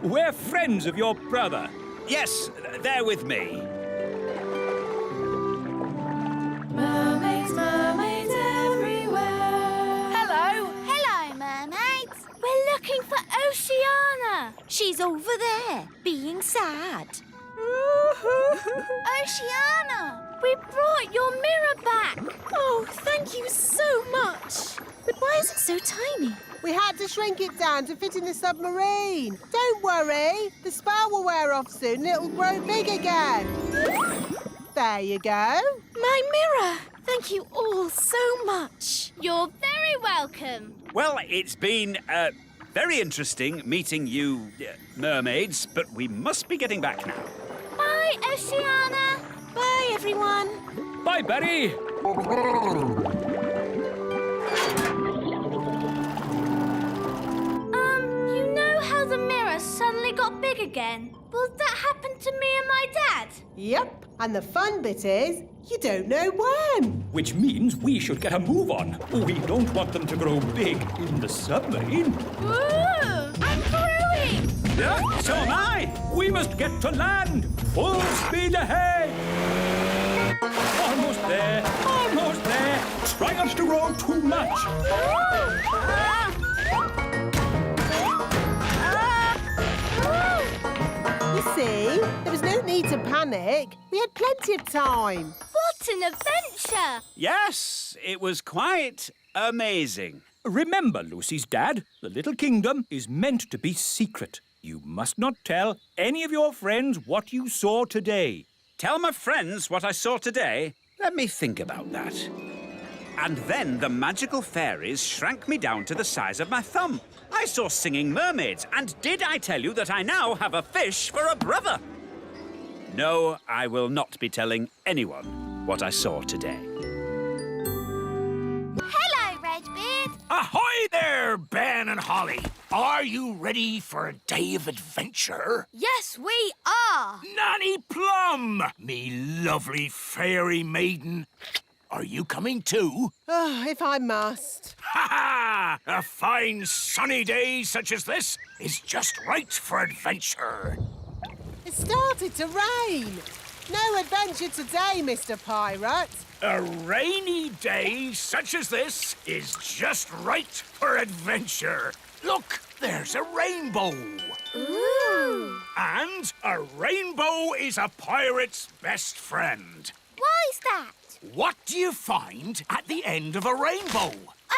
We're friends of your brother. Yes, they're with me. Mermaids, mermaids everywhere. Hello. Hello, mermaids. We're looking for Oceana. She's over there, being sad. Oceana, we brought your mirror back. Oh, thank you so much. But why is it so tiny? We had to shrink it down to fit in the submarine. Don't worry. The spell will wear off soon and it'll grow big again. There you go. My mirror. Thank you all so much. You're very welcome. Well, it's been very interesting meeting you, mermaids, but we must be getting back now. Bye, Oceana. Bye, everyone. Bye, Barry. You know how the mirror suddenly got big again? Will that happen to me and my dad? Yep. And the fun bit is, you don't know when. Which means we should get a move on. We don't want them to grow big in the submarine. Ooh, I'm growing. Yeah, so am I. We must get to land. Full speed ahead. Almost there. Almost there. Try not to grow too much. You see, there was no need to panic. We had plenty of time. What an adventure! Yes, it was quite amazing. Remember, Lucy's dad, the little kingdom is meant to be secret. You must not tell any of your friends what you saw today. Tell my friends what I saw today? Let me think about that. And then the magical fairies shrank me down to the size of my thumb. I saw singing mermaids, and did I tell you that I now have a fish for a brother? No, I will not be telling anyone what I saw today. Hello, Redbeard. Ahoy there, Ben and Holly. Are you ready for a day of adventure? Yes, we are. Nanny Plum, me lovely fairy maiden. are you coming too? Oh, if I must. Ha ha! A fine sunny day such as this is just right for adventure. It started to rain. No adventure today, Mr. Pirate. A rainy day such as this is just right for adventure. Look, there's a rainbow. Ooh! And a rainbow is a pirate's best friend. Why's that? What do you find at the end of a rainbow?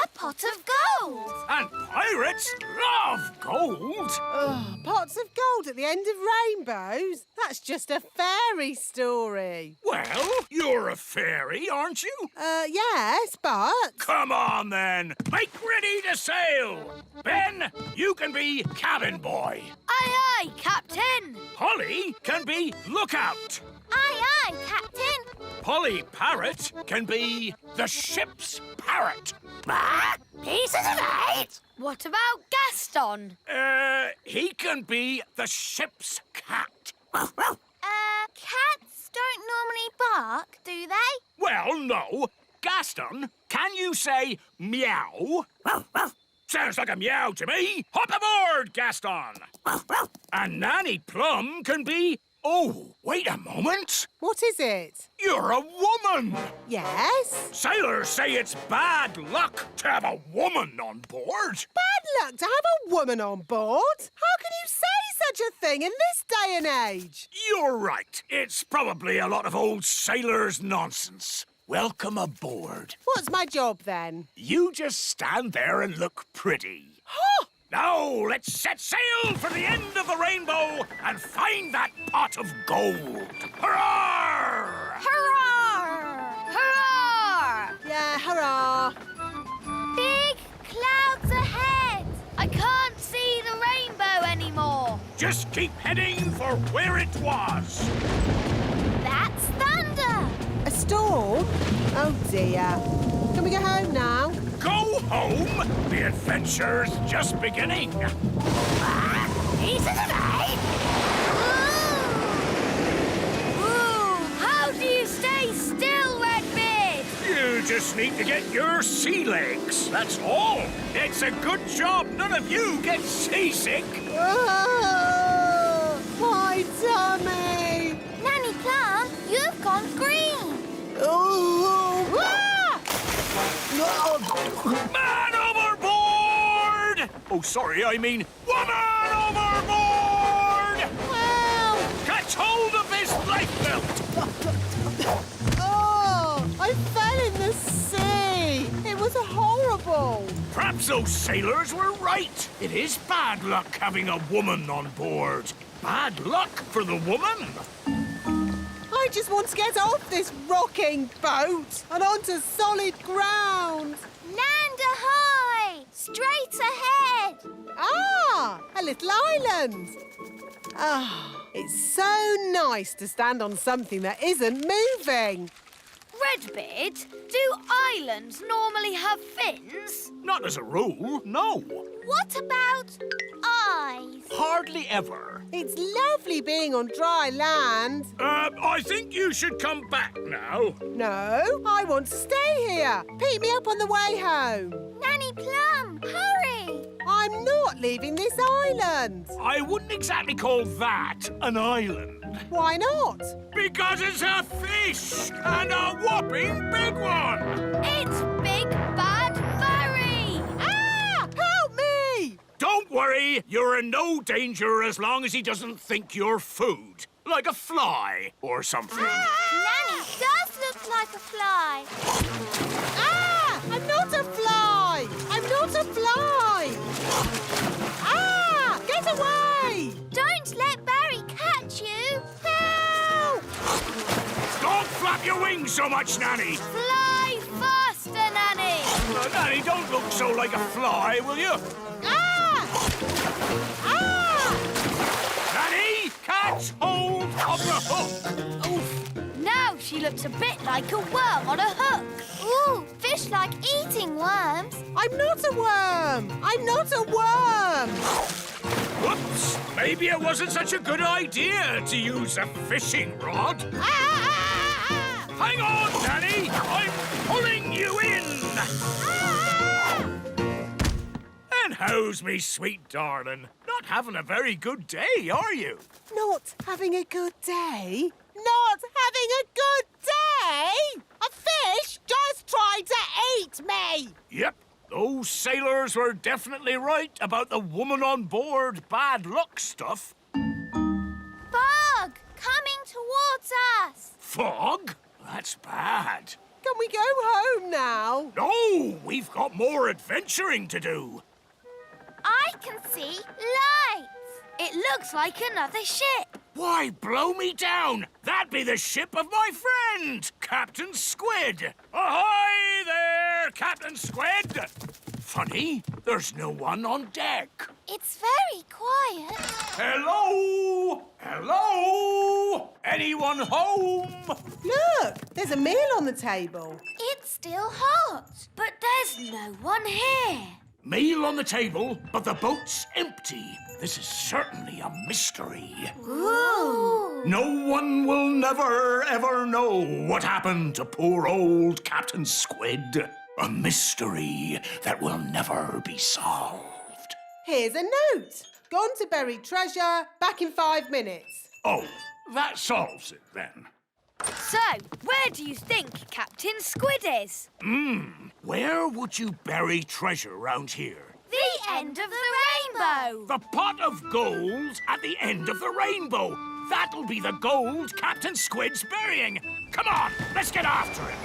A pot of gold! And pirates love gold. Oh, pots of gold at the end of rainbows? That's just a fairy story. Well, you're a fairy, aren't you? Yes, but... Come on, then. Make ready to sail. Ben, you can be cabin boy. Aye, aye, Captain! Holly can be lookout. Aye, aye, Captain! Polly Parrot can be the ship's parrot. Pieces of 8! What about Gaston? He can be the ship's cat. Cats don't normally bark, do they? Well, no. Gaston, can you say meow? Sounds like a meow to me. Hop aboard, Gaston. And Nanny Plum can be... Oh, wait a moment. What is it? You're a woman. Yes? Sailors say it's bad luck to have a woman on board. Bad luck to have a woman on board? How can you say such a thing in this day and age? You're right. It's probably a lot of old sailors' nonsense. Welcome aboard. What's my job, then? You just stand there and look pretty. Huh! Now, let's set sail for the end of the rainbow and find that pot of gold. Hurrah! Hurrah! Hurrah! Yeah, hurrah! Big clouds ahead! I can't see the rainbow anymore. Just keep heading for where it was. That's thunder! A storm? Oh, dear. Can we go home now? Go home? The adventure's just beginning. Pieces of 8! Ooh! How do you stay still, Redbeard? You just need to get your sea legs. That's all. It's a good job none of you get seasick. Oh, my tummy! Nanny Plum, you've gone green. Oh! Ah! Man overboard! Oh, sorry, I mean woman overboard! Help! Catch hold of this lifebelt! Oh, I fell in the sea. It was horrible. Perhaps those sailors were right. It is bad luck having a woman on board. Bad luck for the woman. I just want to get off this rocking boat and onto solid ground. Land ahoy! Straight ahead! Ah, a little island. Ah, it's so nice to stand on something that isn't moving. Redbeard, do islands normally have fins? Not as a rule, no. What about eyes? Hardly ever. It's lovely being on dry land. I think you should come back now. No, I want to stay here. Pick me up on the way home. Nanny Plum, hurry! I'm not leaving this island. I wouldn't exactly call that an island. Why not? Because it's a fish, and a whopping big one. It's Big Bad Barry! Ah! Help me! Don't worry, you're in no danger as long as he doesn't think you're food. Like a fly or something. Nanny does look like a fly. Ah! I'm not a fly! I'm not a fly! Ah! Get away! Don't let Barry catch you. Help! Don't flap your wings so much, Nanny. Fly faster, Nanny. Nanny, don't look so like a fly, will you? Ah! Ah! Nanny, catch hold of the hook. Oof. Now she looks a bit like a worm on a hook. Ooh, fish like eating worms. I'm not a worm! I'm not a worm! Whoops! Maybe it wasn't such a good idea to use a fishing rod. Ah! Hang on, Nanny! I'm pulling you in! And how's me sweet darling? Not having a very good day, are you? Not having a good day? Not having a good day? A fish just tried to eat me! Yep, those sailors were definitely right about the woman on board bad luck stuff. Fog! Coming towards us! Fog? That's bad. Can we go home now? No, we've got more adventuring to do. I can see lights! It looks like another ship. Why, blow me down! That'd be the ship of my friend, Captain Squid. Ahoy there, Captain Squid! Funny, there's no one on deck. It's very quiet. Hello? Hello? Anyone home? Look, there's a meal on the table. It's still hot. But there's no one here. Meal on the table, but the boat's empty. This is certainly a mystery. Ooh. No one will never, ever know what happened to poor old Captain Squid. A mystery that will never be solved. Here's a note. Gone to bury treasure, back in 5 minutes. Oh, that solves it then. So, where do you think Captain Squid is? Where would you bury treasure round here? The end of the rainbow. The pot of gold at the end of the rainbow. That'll be the gold Captain Squid's burying. Come on, let's get after him.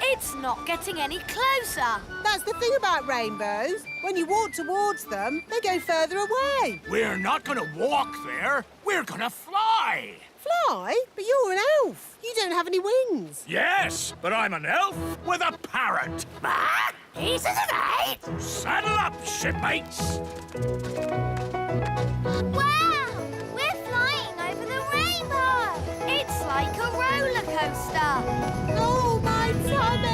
It's not getting any closer. That's the thing about rainbows. When you walk towards them, they go further away. We're not gonna walk there. We're gonna fly. Fly? But you're an elf. You don't have any wings. Yes, but I'm an elf with a parrot. He's right. Saddle up, shipmates. Wow! We're flying over the rainbow. It's like a roller coaster. Oh, my tummy!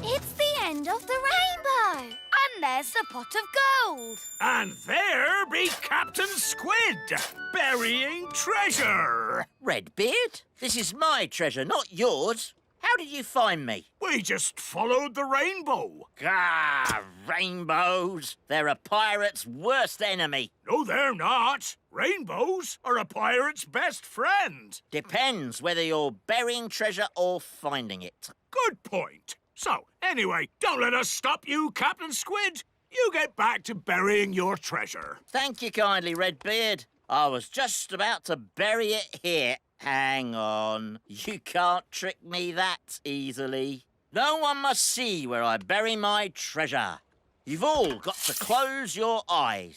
It's the end of the rainbow. And there's the pot of gold. And there be Captain Squid, burying treasure. Redbeard, this is my treasure, not yours. How did you find me? We just followed the rainbow. Ah, rainbows. They're a pirate's worst enemy. No, they're not. Rainbows are a pirate's best friend. Depends whether you're burying treasure or finding it. Good point. So, anyway, don't let us stop you, Captain Squid. You get back to burying your treasure. Thank you kindly, Redbeard. I was just about to bury it here. Hang on. You can't trick me that easily. No one must see where I bury my treasure. You've all got to close your eyes.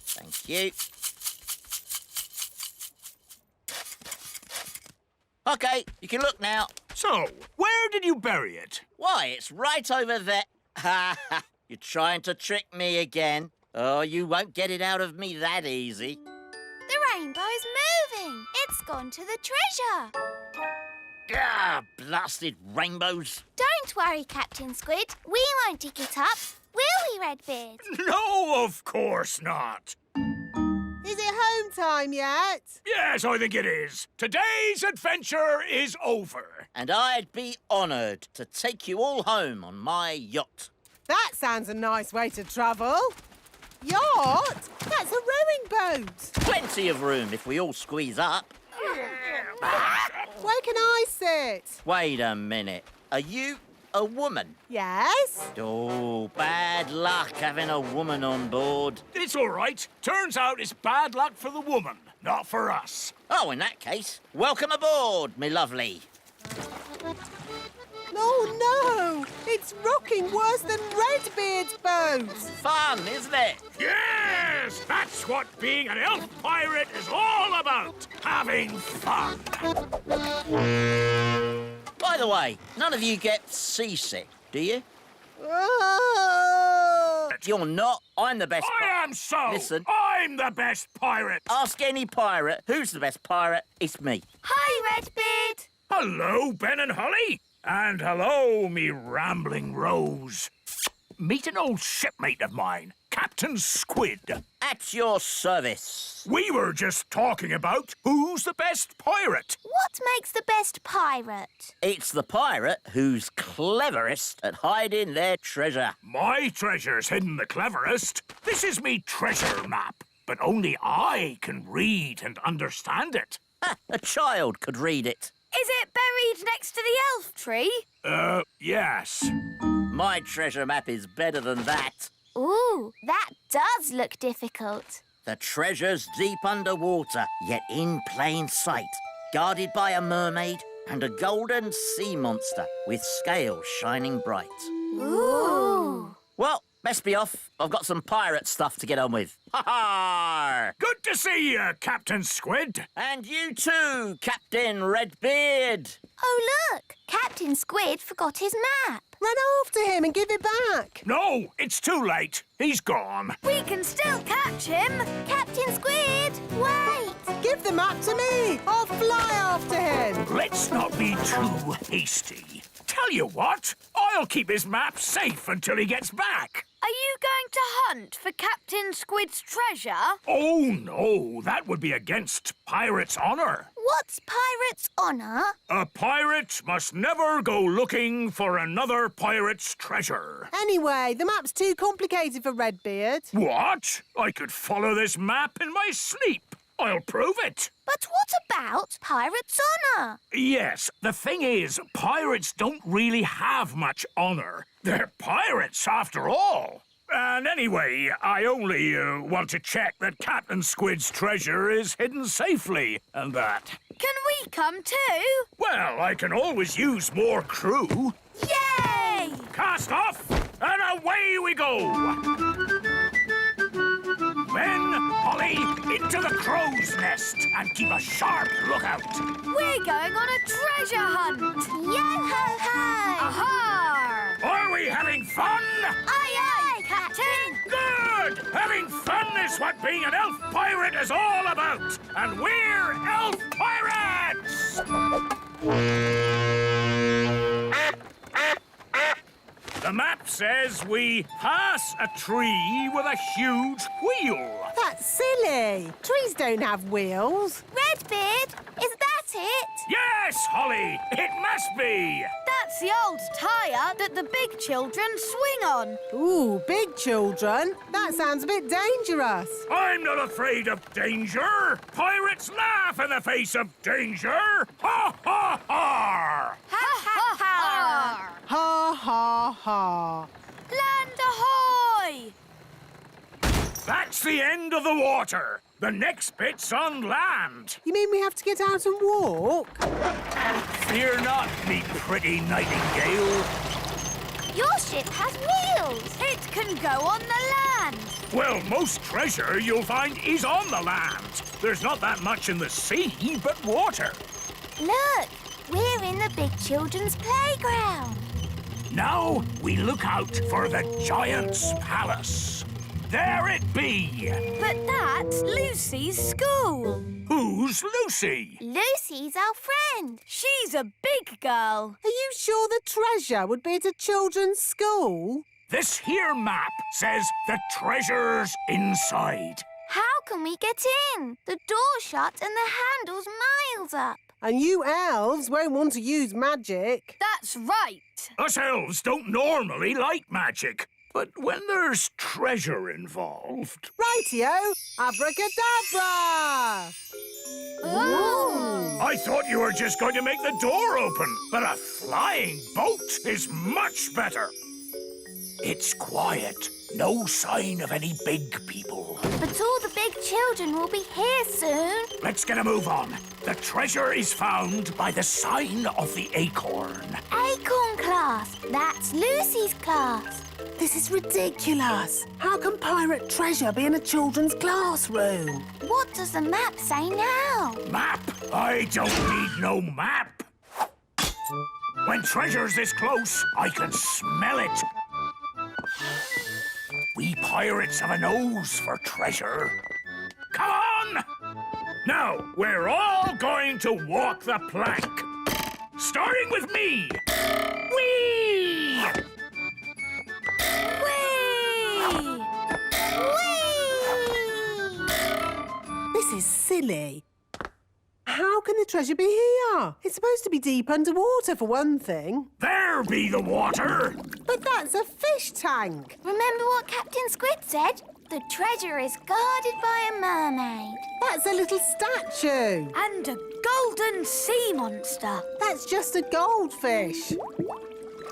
Thank you. OK, you can look now. So, where did you bury it? Why, it's right over there. Ha ha! You're trying to trick me again. Oh, you won't get it out of me that easy. The rainbow's moving. It's gone to the treasure. Ah, blasted rainbows. Don't worry, Captain Squid. We won't dig it up. Will we, Redbeard? No, of course not. Is it home time yet? Yes, I think it is. Today's adventure is over. And I'd be honoured to take you all home on my yacht. That sounds a nice way to travel. Yacht? That's a rowing boat. Plenty of room if we all squeeze up. Where can I sit? Wait a minute. Are you a woman? Yes? Oh, bad luck having a woman on board. It's all right. Turns out it's bad luck for the woman, not for us. Oh, in that case, welcome aboard, me lovely. Oh, no! It's rocking worse than Redbeard's boat! Fun, isn't it? Yes! That's what being an elf pirate is all about. Having fun. By the way, none of you get seasick, do you? Oh! You're not. I'm the best. I am so. Listen. I'm the best pirate. Ask any pirate who's the best pirate. It's me. Hi, Redbeard. Hello, Ben and Holly. And hello, me rambling Rose. Meet an old shipmate of mine, Captain Captain Squid. At your service. We were just talking about who's the best pirate. What makes the best pirate? It's the pirate who's cleverest at hiding their treasure. My treasure's hidden the cleverest. This is me treasure map, but only I can read and understand it. A child could read it. Is it buried next to the elf tree? Yes. My treasure map is better than that. Ooh, that does look difficult. The treasure's deep underwater, yet in plain sight, guarded by a mermaid and a golden sea monster with scales shining bright. Ooh. Well, best be off. I've got some pirate stuff to get on with. Ha-ha! Good to see you, Captain Squid. And you too, Captain Redbeard. Oh, look! Captain Squid forgot his map. Run after him and give it back. No, it's too late. He's gone. We can still catch him. Captain Squid, wait! Give the map to me. I'll fly after him. Let's not be too hasty. Tell you what, I'll keep his map safe until he gets back. Are you going to hunt for Captain Squid's treasure? Oh, no, that would be against pirate's honor. What's pirate's honor? A pirate must never go looking for another pirate's treasure. Anyway, the map's too complicated for Redbeard. What? I could follow this map in my sleep. I'll prove it. But what about pirate's honor? Yes, the thing is, pirates don't really have much honor. They're pirates, after all. And anyway, I only want to check that Captain Squid's treasure is hidden safely, and that. Can we come too? Well, I can always use more crew. Yay! Cast off, and away we go! Men, Holly, into the crow's nest and keep a sharp lookout. We're going on a treasure hunt. Yo-ho-ho! Aha! Are we having fun? Aye, aye, Captain! Good! Having fun is what being an elf pirate is all about. And we're elf pirates! The map says we pass a tree with a huge wheel. That's silly. Trees don't have wheels. Redbeard, is that it? Yes, Holly, it must be. That's the old tyre that the big children swing on. Ooh, big children. That sounds a bit dangerous. I'm not afraid of danger. Pirates laugh in the face of danger. Ha, ha, ha! Ha, ha, ha! Ha, ha, ha. Land ahoy! That's the end of the water. The next bit's on land. You mean we have to get out and walk? Fear not, me pretty nightingale. Your ship has wheels. It can go on the land. Well, most treasure you'll find is on the land. There's not that much in the sea but water. Look, we're in the big children's playground. Now we look out for the giant's palace. There it be. But that's Lucy's school. Who's Lucy? Lucy's our friend. She's a big girl. Are you sure the treasure would be at a children's school? This here map says the treasure's inside. How can we get in? The door's shut and the handle's miles up. And you elves won't want to use magic. That's right. Us elves don't normally like magic. But when there's treasure involved... Rightio! Abracadabra! Ooh! I thought you were just going to make the door open, but a flying boat is much better. It's quiet. No sign of any big people. But all the big children will be here soon. Let's get a move on. The treasure is found by the sign of the acorn. Acorn class. That's Lucy's class. This is ridiculous. How can pirate treasure be in a children's classroom? What does the map say now? Map? I don't need no map. When treasure's this close, I can smell it. We pirates have a nose for treasure. Come on! Now, we're all going to walk the plank. Starting with me. Whee! Whee! silly. How can the treasure be here? It's supposed to be deep underwater, for one thing. There be the water! But that's a fish tank. Remember what Captain Squid said? The treasure is guarded by a mermaid. That's a little statue. And a golden sea monster. That's just a goldfish.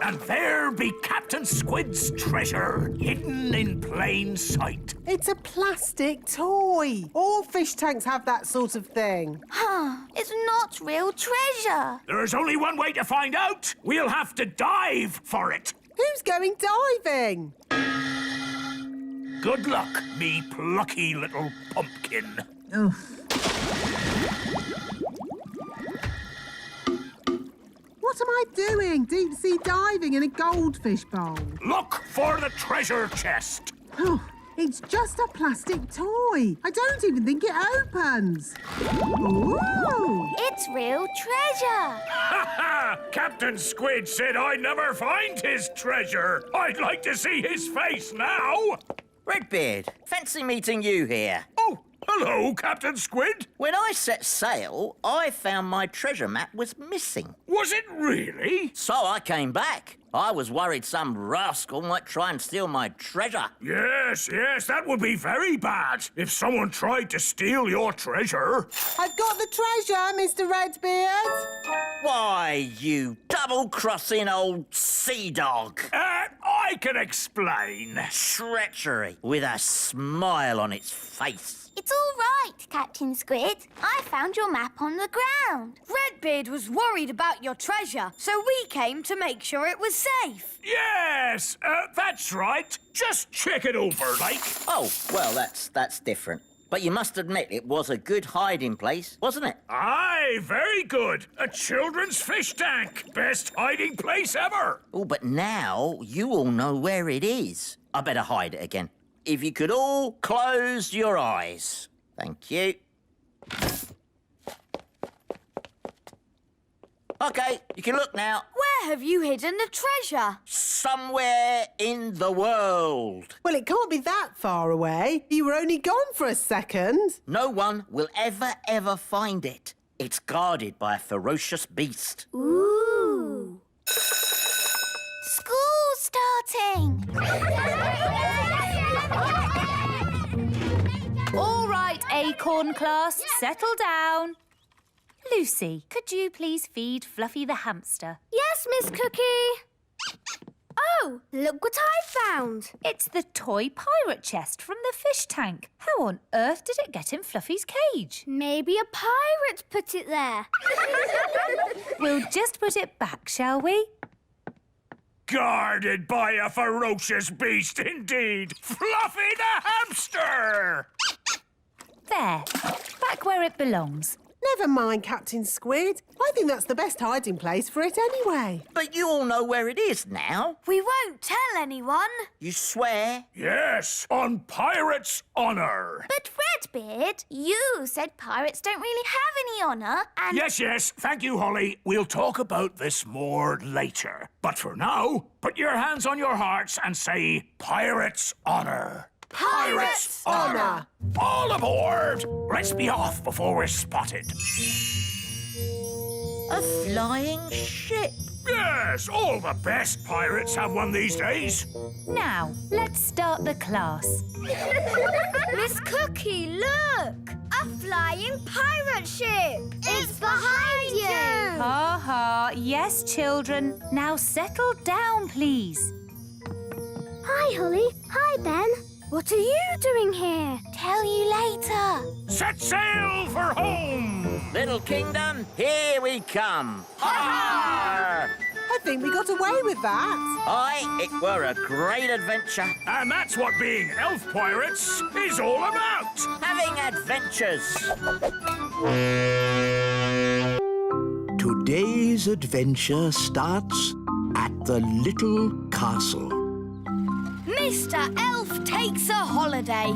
And there be Captain Squid's treasure, hidden in plain sight. It's a plastic toy. All fish tanks have that sort of thing. It's not real treasure. There's only one way to find out. We'll have to dive for it. Who's going diving? Good luck, me plucky little pumpkin. What am I doing? Deep sea diving in a goldfish bowl. Look for the treasure chest. It's just a plastic toy. I don't even think it opens. Ooh! It's real treasure. Ha ha! Captain Squid said I'd never find his treasure. I'd like to see his face now. Redbeard, fancy meeting you here. Oh, hello, Captain Squid. When I set sail, I found my treasure map was missing. Was it really? So I came back. I was worried some rascal might try and steal my treasure. Yes, that would be very bad if someone tried to steal your treasure. I've got the treasure, Mr. Redbeard. Why, you double-crossing old sea dog. I can explain. Treachery with a smile on its face. It's all right, Captain Squid. I found your map on the ground. Redbeard was worried about your treasure, so we came to make sure it was safe. Yes, that's right. Just check it over, like. Oh, well, that's different. But you must admit it was a good hiding place, wasn't it? Aye, very good. A children's fish tank. Best hiding place ever. Oh, but now you all know where it is. I better hide it again. If you could all close your eyes. Thank you. OK, you can look now. Where have you hidden the treasure? Somewhere in the world. Well, it can't be that far away. You were only gone for a second. No one will ever find it. It's guarded by a ferocious beast. Ooh. School's starting. All right, Acorn class, settle down. Lucy, could you please feed Fluffy the hamster? Yes, Miss Cookie. Oh, look what I found. It's the toy pirate chest from the fish tank. How on earth did it get in Fluffy's cage? Maybe a pirate put it there. We'll just put it back, shall we? Guarded by a ferocious beast indeed. Fluffy the hamster! There, back where it belongs. Never mind, Captain Squid. I think that's the best hiding place for it anyway. But you all know where it is now. We won't tell anyone. You swear? Yes, on pirate's honour. But Redbeard, you said pirates don't really have any honour and... Yes, thank you, Holly. We'll talk about this more later. But for now, put your hands on your hearts and say pirate's honour. Pirate's honour. All aboard! Let's be off before we're spotted. A flying ship. Yes, all the best pirates have one these days. Now, let's start the class. Miss Cookie, look! A flying pirate ship! It's behind you! Ha ha, yes, children. Now settle down, please. Hi, Holly. Hi, Ben. What are you doing here? Tell you later. Set sail for home! Little kingdom, here we come. Ha! I think we got away with that. Aye, it were a great adventure. And that's what being elf pirates is all about. Having adventures. Today's adventure starts at the little castle. Mr. Elf takes a holiday.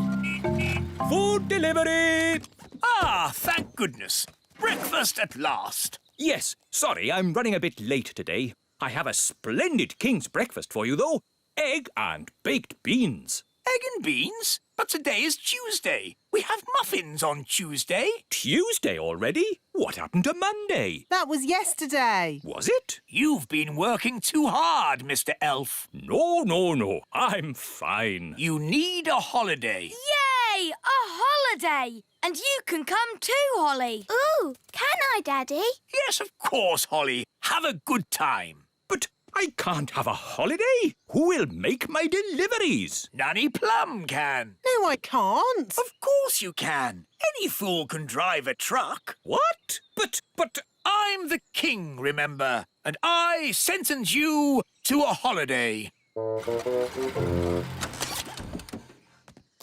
Food delivery! Ah, thank goodness. Breakfast at last. Yes, sorry, I'm running a bit late today. I have a splendid king's breakfast for you, though. Egg and baked beans. Egg and beans? But today is Tuesday. We have muffins on Tuesday. Tuesday already? What happened to Monday? That was yesterday. Was it? You've been working too hard, Mr. Elf. No. I'm fine. You need a holiday. Yay! A holiday! And you can come too, Holly. Ooh, can I, Daddy? Yes, of course, Holly. Have a good time. But I can't have a holiday. Who will make my deliveries? Nanny Plum can. No, I can't. Of course you can. Any fool can drive a truck. What? But... I'm the king, remember, and I sentence you to a holiday.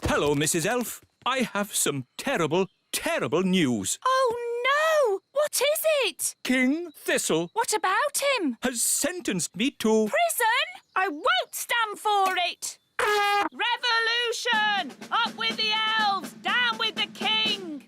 Hello, Mrs. Elf. I have some terrible news. Oh, no! What is it? King Thistle What about him? has sentenced me to... Prison? I won't stand for it! Revolution! Up with the elves! Down with the king!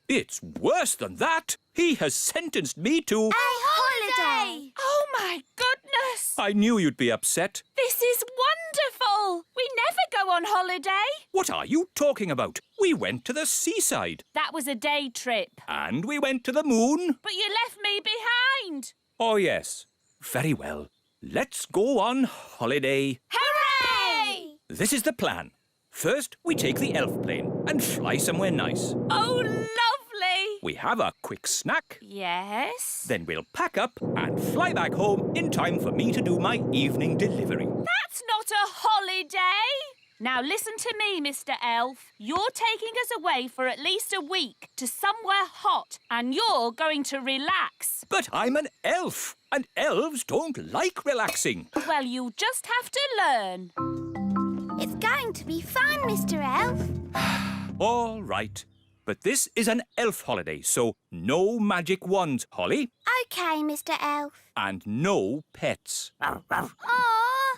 It's worse than that. He has sentenced me to... A holiday! Oh, my goodness! I knew you'd be upset. This is wonderful! We never go on holiday. What are you talking about? We went to the seaside. That was a day trip. And we went to the moon. But you left me behind. Oh, yes. Very well. Let's go on holiday. Hooray! This is the plan. First, we take the elf plane and fly somewhere nice. Oh, lovely! We have a quick snack. Yes? Then we'll pack up and fly back home in time for me to do my evening delivery. That's not a holiday! Now listen to me, Mr. Elf. You're taking us away for at least a week to somewhere hot, and you're going to relax. But I'm an elf, and elves don't like relaxing. Well, you'll just have to learn. It's going to be fun, Mr. Elf. All right. But this is an elf holiday, so no magic wands, Holly. OK, Mr. Elf. And no pets. Aw,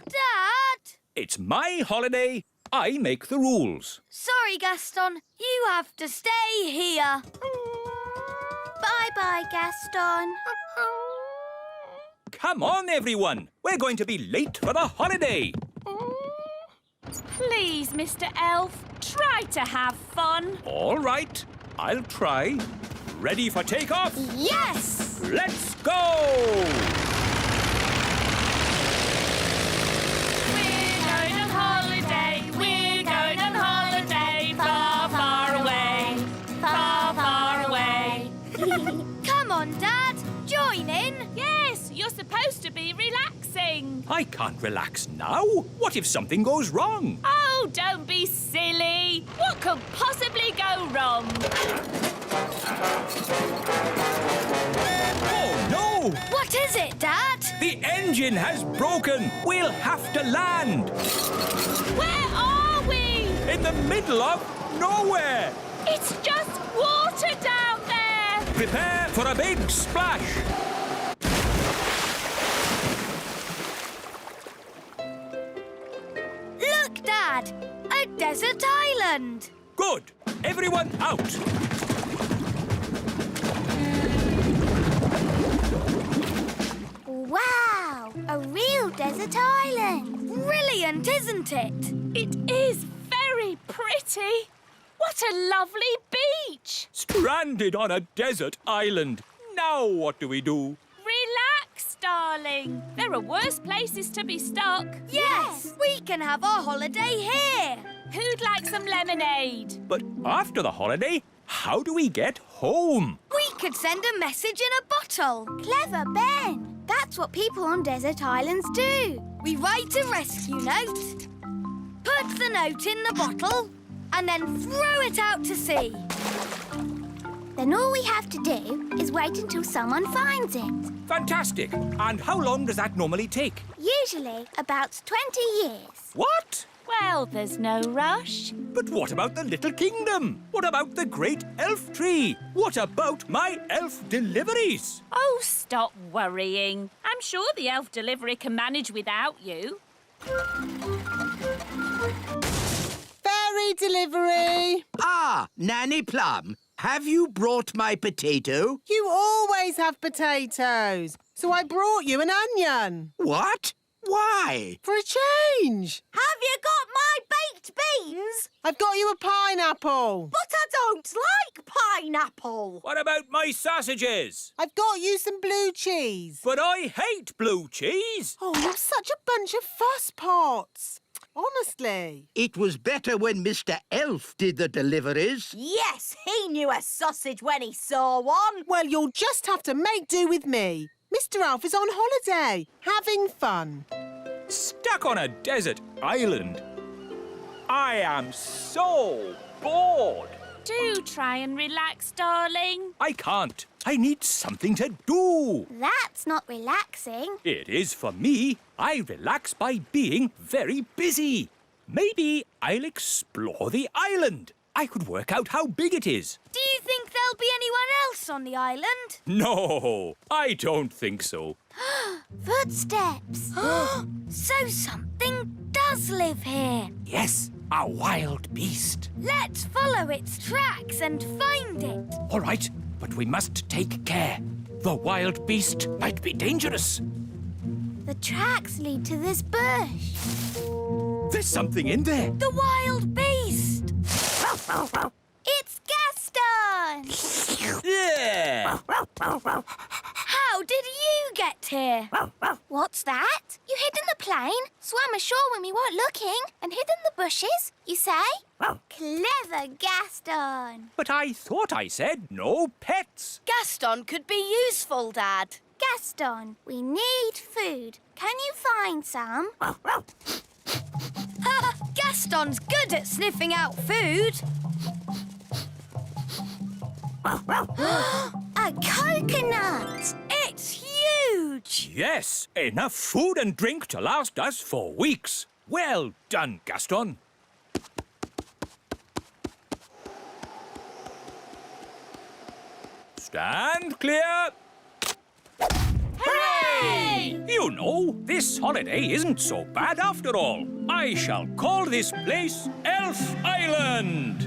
Dad! It's my holiday. I make the rules. Sorry, Gaston. You have to stay here. Bye-bye, Gaston. Come on, everyone. We're going to be late for the holiday. Please, Mr. Elf, try to have fun. All right. I'll try. Ready for takeoff? Yes! Let's go! We're going on holiday. We're going on holiday. Far, far away. Far, far away. Come on, Dad. Join in. Yes, you're supposed to be relaxing. I can't relax now. What if something goes wrong? Oh, don't be silly. What could possibly go wrong? Oh, no! What is it, Dad? The engine has broken. We'll have to land. Where are we? In the middle of nowhere. It's just water down there. Prepare for a big splash. Look, Dad. A desert island. Good. Everyone out. Wow! A real desert island. Brilliant, isn't it? It is very pretty. What a lovely beach. Stranded on a desert island. Now what do we do? Relax, darling. There are worse places to be stuck. Yes, we can have our holiday here. Who'd like some lemonade? But after the holiday, how do we get home? We could send a message in a bottle. Clever, Ben. That's what people on desert islands do. We write a rescue note, put the note in the bottle, and then throw it out to sea. Then all we have to do is wait until someone finds it. Fantastic. And how long does that normally take? Usually about 20 years. What? Well, there's no rush. But what about the little kingdom? What about the great elf tree? What about my elf deliveries? Oh, stop worrying. I'm sure the elf delivery can manage without you. Fairy delivery. Ah, Nanny Plum, have you brought my potato? You always have potatoes. So I brought you an onion. What? Why? For a change. Have you got my baked I've got you a pineapple. But I don't like pineapple. What about my sausages? I've got you some blue cheese. But I hate blue cheese. Oh, you're such a bunch of fusspots. Honestly. It was better when Mr. Elf did the deliveries. Yes, he knew a sausage when he saw one. Well, you'll just have to make do with me. Mr. Elf is on holiday, having fun. Stuck on a desert island. I am so bored. Do try and relax, darling. I can't. I need something to do. That's not relaxing. It is for me. I relax by being very busy. Maybe I'll explore the island. I could work out how big it is. Do you think there'll be anyone else on the island? No, I don't think so. Footsteps. So something does live here. Yes, a wild beast. Let's follow its tracks and find it. All right, but we must take care. The wild beast might be dangerous. The tracks lead to this bush. There's something in there. The wild beast. It's Gaston! Yeah! How did you get here? What's that? You hid in the plane, swam ashore when we weren't looking, and hid in the bushes, you say? Clever Gaston! But I thought I said no pets. Gaston could be useful, Dad. Gaston, we need food. Can you find some? Gaston's good at sniffing out food. A coconut! It's huge! Yes, enough food and drink to last us for weeks. Well done, Gaston. Stand clear. Hooray! You know, this holiday isn't so bad after all. I shall call this place Elf Island.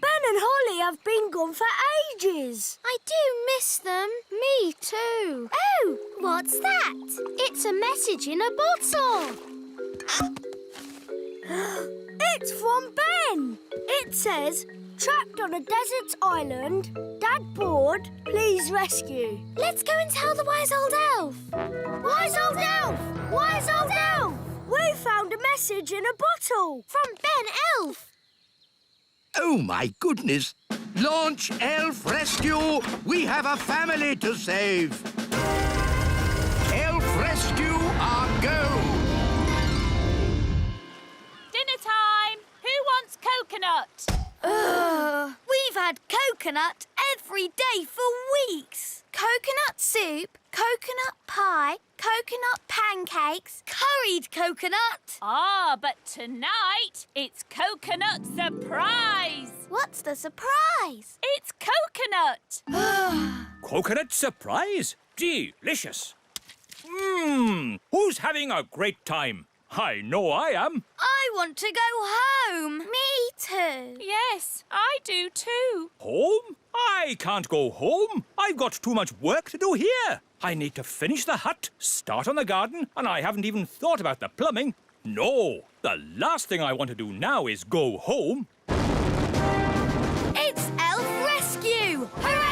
Ben and Holly have been gone for ages. I do miss them. Me too. Oh, what's that? It's a message in a bottle. It's from Ben. It says, trapped on a desert island, Dad bored, please rescue. Let's go and tell the wise old elf. Wise old elf! Wise old elf! We found a message in a bottle. From Ben Elf. Oh, my goodness. Launch Elf Rescue. We have a family to save. Elf Rescue, our go. Dinner time. Who wants coconut? We've had coconut every day for weeks. Coconut soup, coconut pie, coconut pancakes. Curried coconut. Ah, but tonight it's coconut surprise. What's the surprise? It's coconut. Coconut surprise? Delicious. Who's having a great time? I know I am. I want to go home. Me too. Yes, I do too. Home? I can't go home. I've got too much work to do here. I need to finish the hut, start on the garden, and I haven't even thought about the plumbing. No, the last thing I want to do now is go home. It's Elf Rescue! Hooray!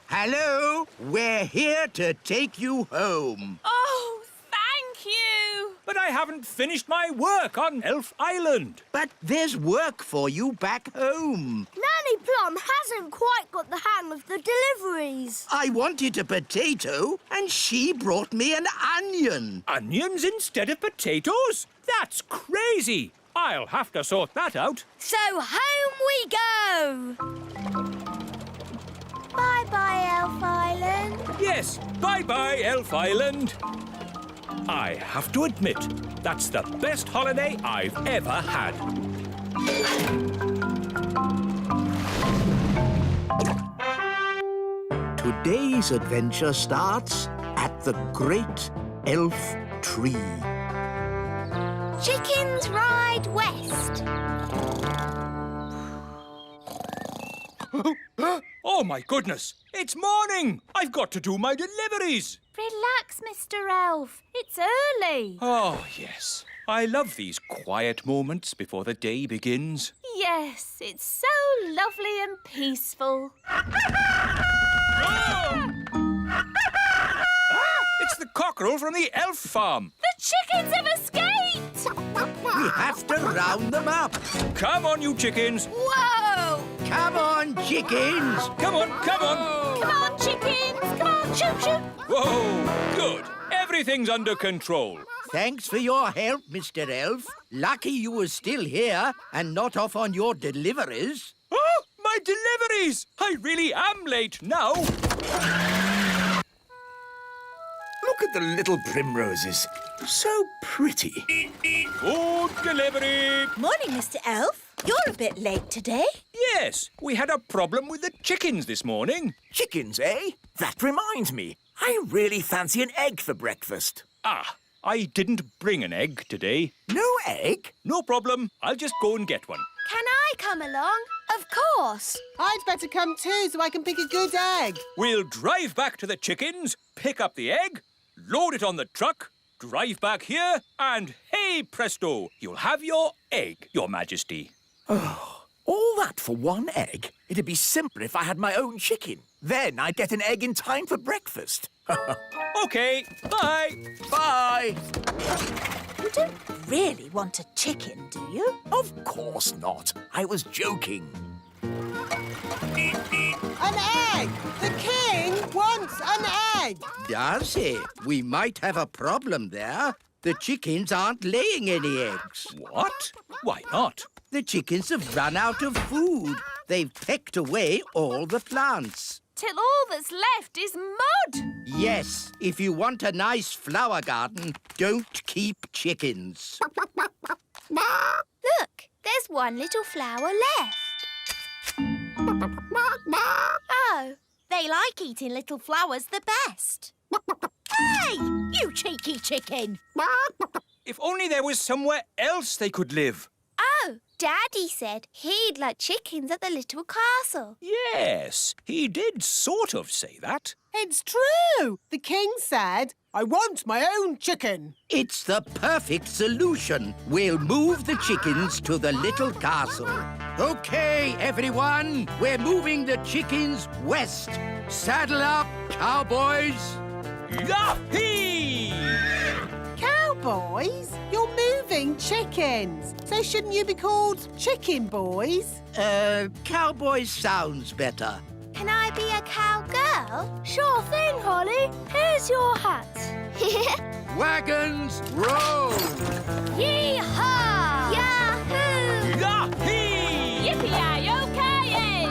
Hello, we're here to take you home. Oh, thank you. But I haven't finished my work on Elf Island. But there's work for you back home. Nanny Plum hasn't quite got the hang of the deliveries. I wanted a potato, and she brought me an onion. Onions instead of potatoes? That's crazy. I'll have to sort that out. So home we go! Bye-bye, Elf Island. Yes, bye-bye, Elf Island. I have to admit, that's the best holiday I've ever had. Today's adventure starts at the Great Elf Tree. Chickens ride west. Oh, my goodness! It's morning! I've got to do my deliveries. Relax, Mr. Elf. It's early. Oh, yes. I love these quiet moments before the day begins. Yes, it's so lovely and peaceful. It's the cockerel from the elf farm. The chickens have escaped! We have to round them up. Come on, you chickens. Whoa! Come on, chickens. Come on, come on. Come on, chickens! Come on, shoot, shoot! Whoa, good. Everything's under control. Thanks for your help, Mr. Elf. Lucky you were still here and not off on your deliveries. Oh, my deliveries! I really am late now. Look at the little primroses. So pretty. Food delivery. Morning, Mr. Elf. You're a bit late today. Yes, we had a problem with the chickens this morning. Chickens, eh? That reminds me. I really fancy an egg for breakfast. Ah, I didn't bring an egg today. No egg? No problem. I'll just go and get one. Can I come along? Of course. I'd better come too so I can pick a good egg. We'll drive back to the chickens, pick up the egg, load it on the truck, drive back here, and hey presto, you'll have your egg, Your Majesty. Oh, all that for one egg? It'd be simpler if I had my own chicken. Then I'd get an egg in time for breakfast. OK, bye. Bye. You don't really want a chicken, do you? Of course not. I was joking. An egg! The king wants an egg! Does he? We might have a problem there. The chickens aren't laying any eggs. What? Why not? The chickens have run out of food. They've pecked away all the plants. Till all that's left is mud. Yes, if you want a nice flower garden, don't keep chickens. Look, there's one little flower left. Oh, they like eating little flowers the best. Hey, you cheeky chicken! If only there was somewhere else they could live. Oh, Daddy said he'd like chickens at the little castle. Yes, he did sort of say that. It's true. The king said, I want my own chicken. It's the perfect solution. We'll move the chickens to the little castle. OK, everyone, we're moving the chickens west. Saddle up, cowboys. Yahee! Cowboys? You're moving chickens. So shouldn't you be called chicken boys? Cowboys sounds better. Can I be a cowgirl? Sure thing, Holly. Here's your hat. Wagons, roll! Yee-haw! Yahoo! Yahee! Yippee-yi-yo-ki-yay!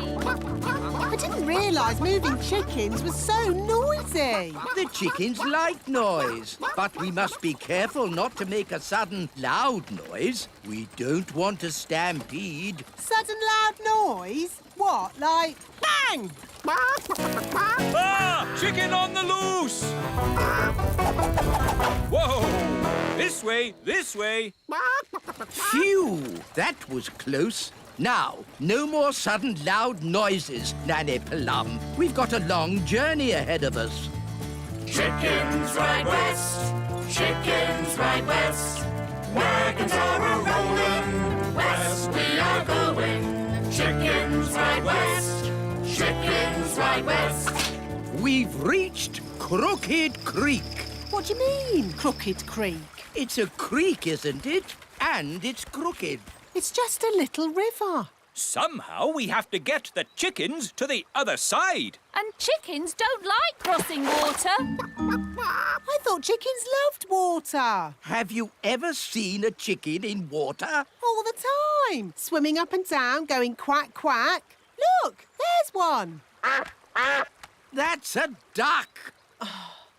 I didn't realise moving chickens was so noisy. The chickens like noise, but we must be careful not to make a sudden loud noise. We don't want a stampede. Sudden loud noise? What, like bang? Ah! Chicken on the loose! Whoa! This way, this way. Phew! That was close. Now, no more sudden loud noises, Nanny Plum. We've got a long journey ahead of us. Chickens ride west, chickens ride west. Wagons are a-rolling, west we are going. Chickens ride west, chickens ride west. We've reached Crooked Creek. What do you mean, Crooked Creek? It's a creek, isn't it? And it's crooked. It's just a little river. Somehow we have to get the chickens to the other side. And chickens don't like crossing water. I thought chickens loved water. Have you ever seen a chicken in water? All the time. Swimming up and down, going quack, quack. Look, there's one. That's a duck.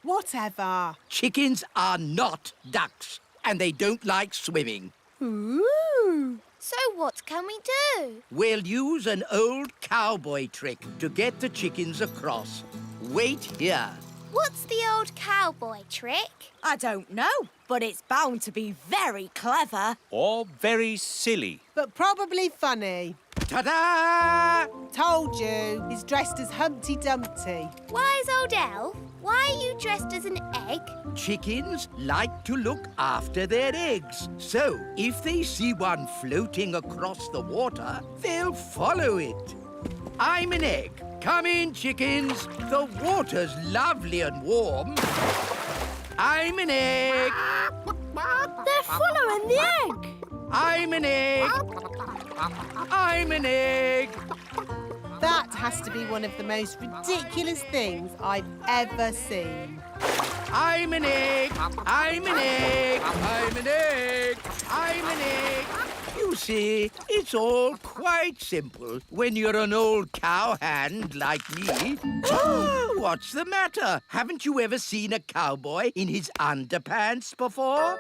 Whatever. Chickens are not ducks, and they don't like swimming. Ooh. So what can we do? We'll use an old cowboy trick to get the chickens across. Wait here. What's the old cowboy trick? I don't know, but it's bound to be very clever. Or very silly. But probably funny. Ta-da! Told you, he's dressed as Humpty Dumpty. Wise old elf, Why are you dressed as an egg? Chickens like to look after their eggs. So, if they see one floating across the water, they'll follow it. I'm an egg. Come in, chickens. The water's lovely and warm. I'm an egg. They're following the egg. I'm an egg. I'm an egg. That has to be one of the most ridiculous things I've ever seen. I'm an egg. I'm an egg. I'm an egg. I'm an egg. You see, it's all quite simple when you're an old cowhand like me. What's the matter? Haven't you ever seen a cowboy in his underpants before?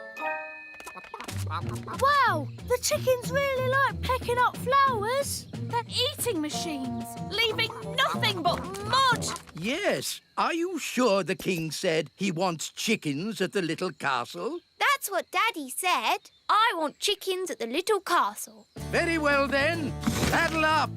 Wow, the chickens really like picking up flowers. They're eating machines, leaving nothing but mud. Yes. Are you sure the king said he wants chickens at the little castle? That's what Daddy said. I want chickens at the little castle. Very well then. Saddle up.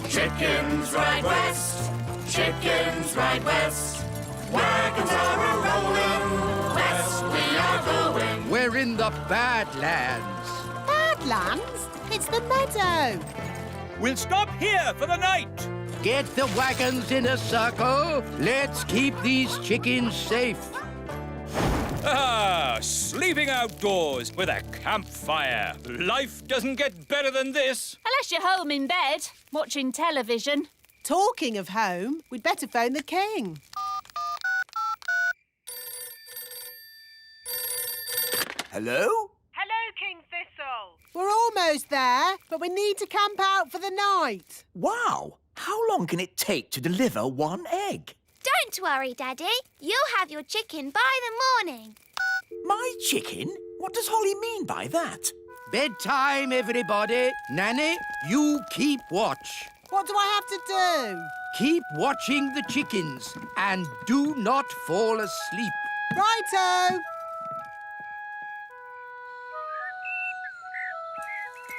Chickens ride west, chickens ride west. Wagons are a-rolling, west we are going. We're in the Badlands. Badlands? It's the meadow. We'll stop here for the night. Get the wagons in a circle. Let's keep these chickens safe. Ah, sleeping outdoors with a campfire. Life doesn't get better than this. Unless you're home in bed, watching television. Talking of home, we'd better phone the king. Hello? Hello, King Thistle. We're almost there, but we need to camp out for the night. Wow! How long can it take to deliver one egg? Don't worry, Daddy. You'll have your chicken by the morning. My chicken? What does Holly mean by that? Bedtime, everybody. Nanny, you keep watch. What do I have to do? Keep watching the chickens and do not fall asleep. Righto.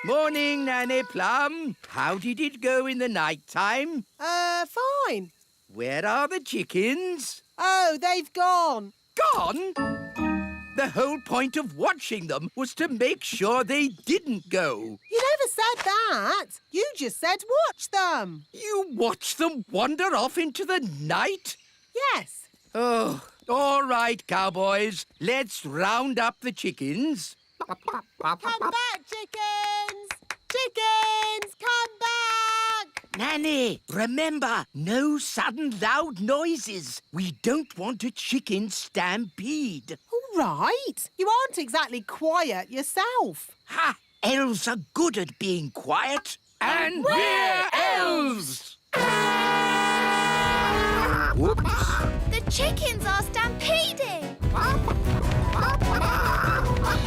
Morning, Nanny Plum. How did it go in the night time? Fine. Where are the chickens? Oh, they've gone. Gone? The whole point of watching them was to make sure they didn't go. You never said that. You just said watch them. You watched them wander off into the night? Yes. Oh, all right, cowboys. Let's round up the chickens. Come back, chickens! Chickens, come back! Nanny, remember, no sudden loud noises. We don't want a chicken stampede. All right. You aren't exactly quiet yourself. Ha! Elves are good at being quiet. And we're elves! Whoops. The chickens are stampeding.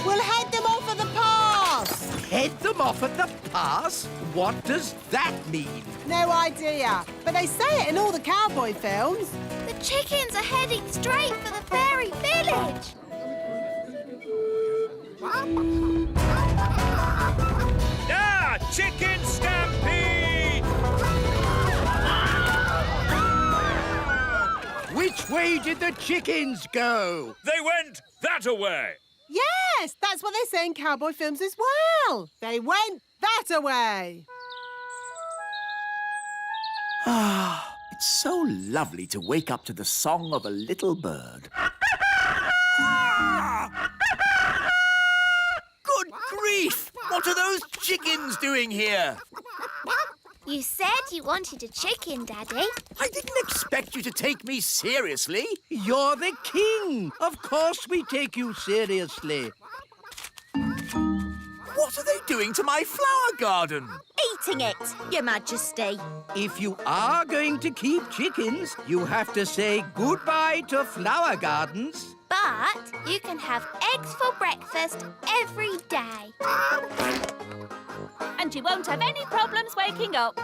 We'll head them off at the pass. Head them off at the pass? What does that mean? No idea. But they say it in all the cowboy films. The chickens are heading straight for the fairy village. Ah! Chicken stampede! Which way did the chickens go? They went that away. Yes, that's what they say in cowboy films as well. They went that away. Ah, it's so lovely to wake up to the song of a little bird. Good grief! What are those chickens doing here? You said you wanted a chicken, Daddy. I didn't expect you to take me seriously. You're the king. Of course we take you seriously. What are they doing to my flower garden? Eating it, Your Majesty. If you are going to keep chickens, you have to say goodbye to flower gardens. But you can have eggs for breakfast every day. And you won't have any problems waking up.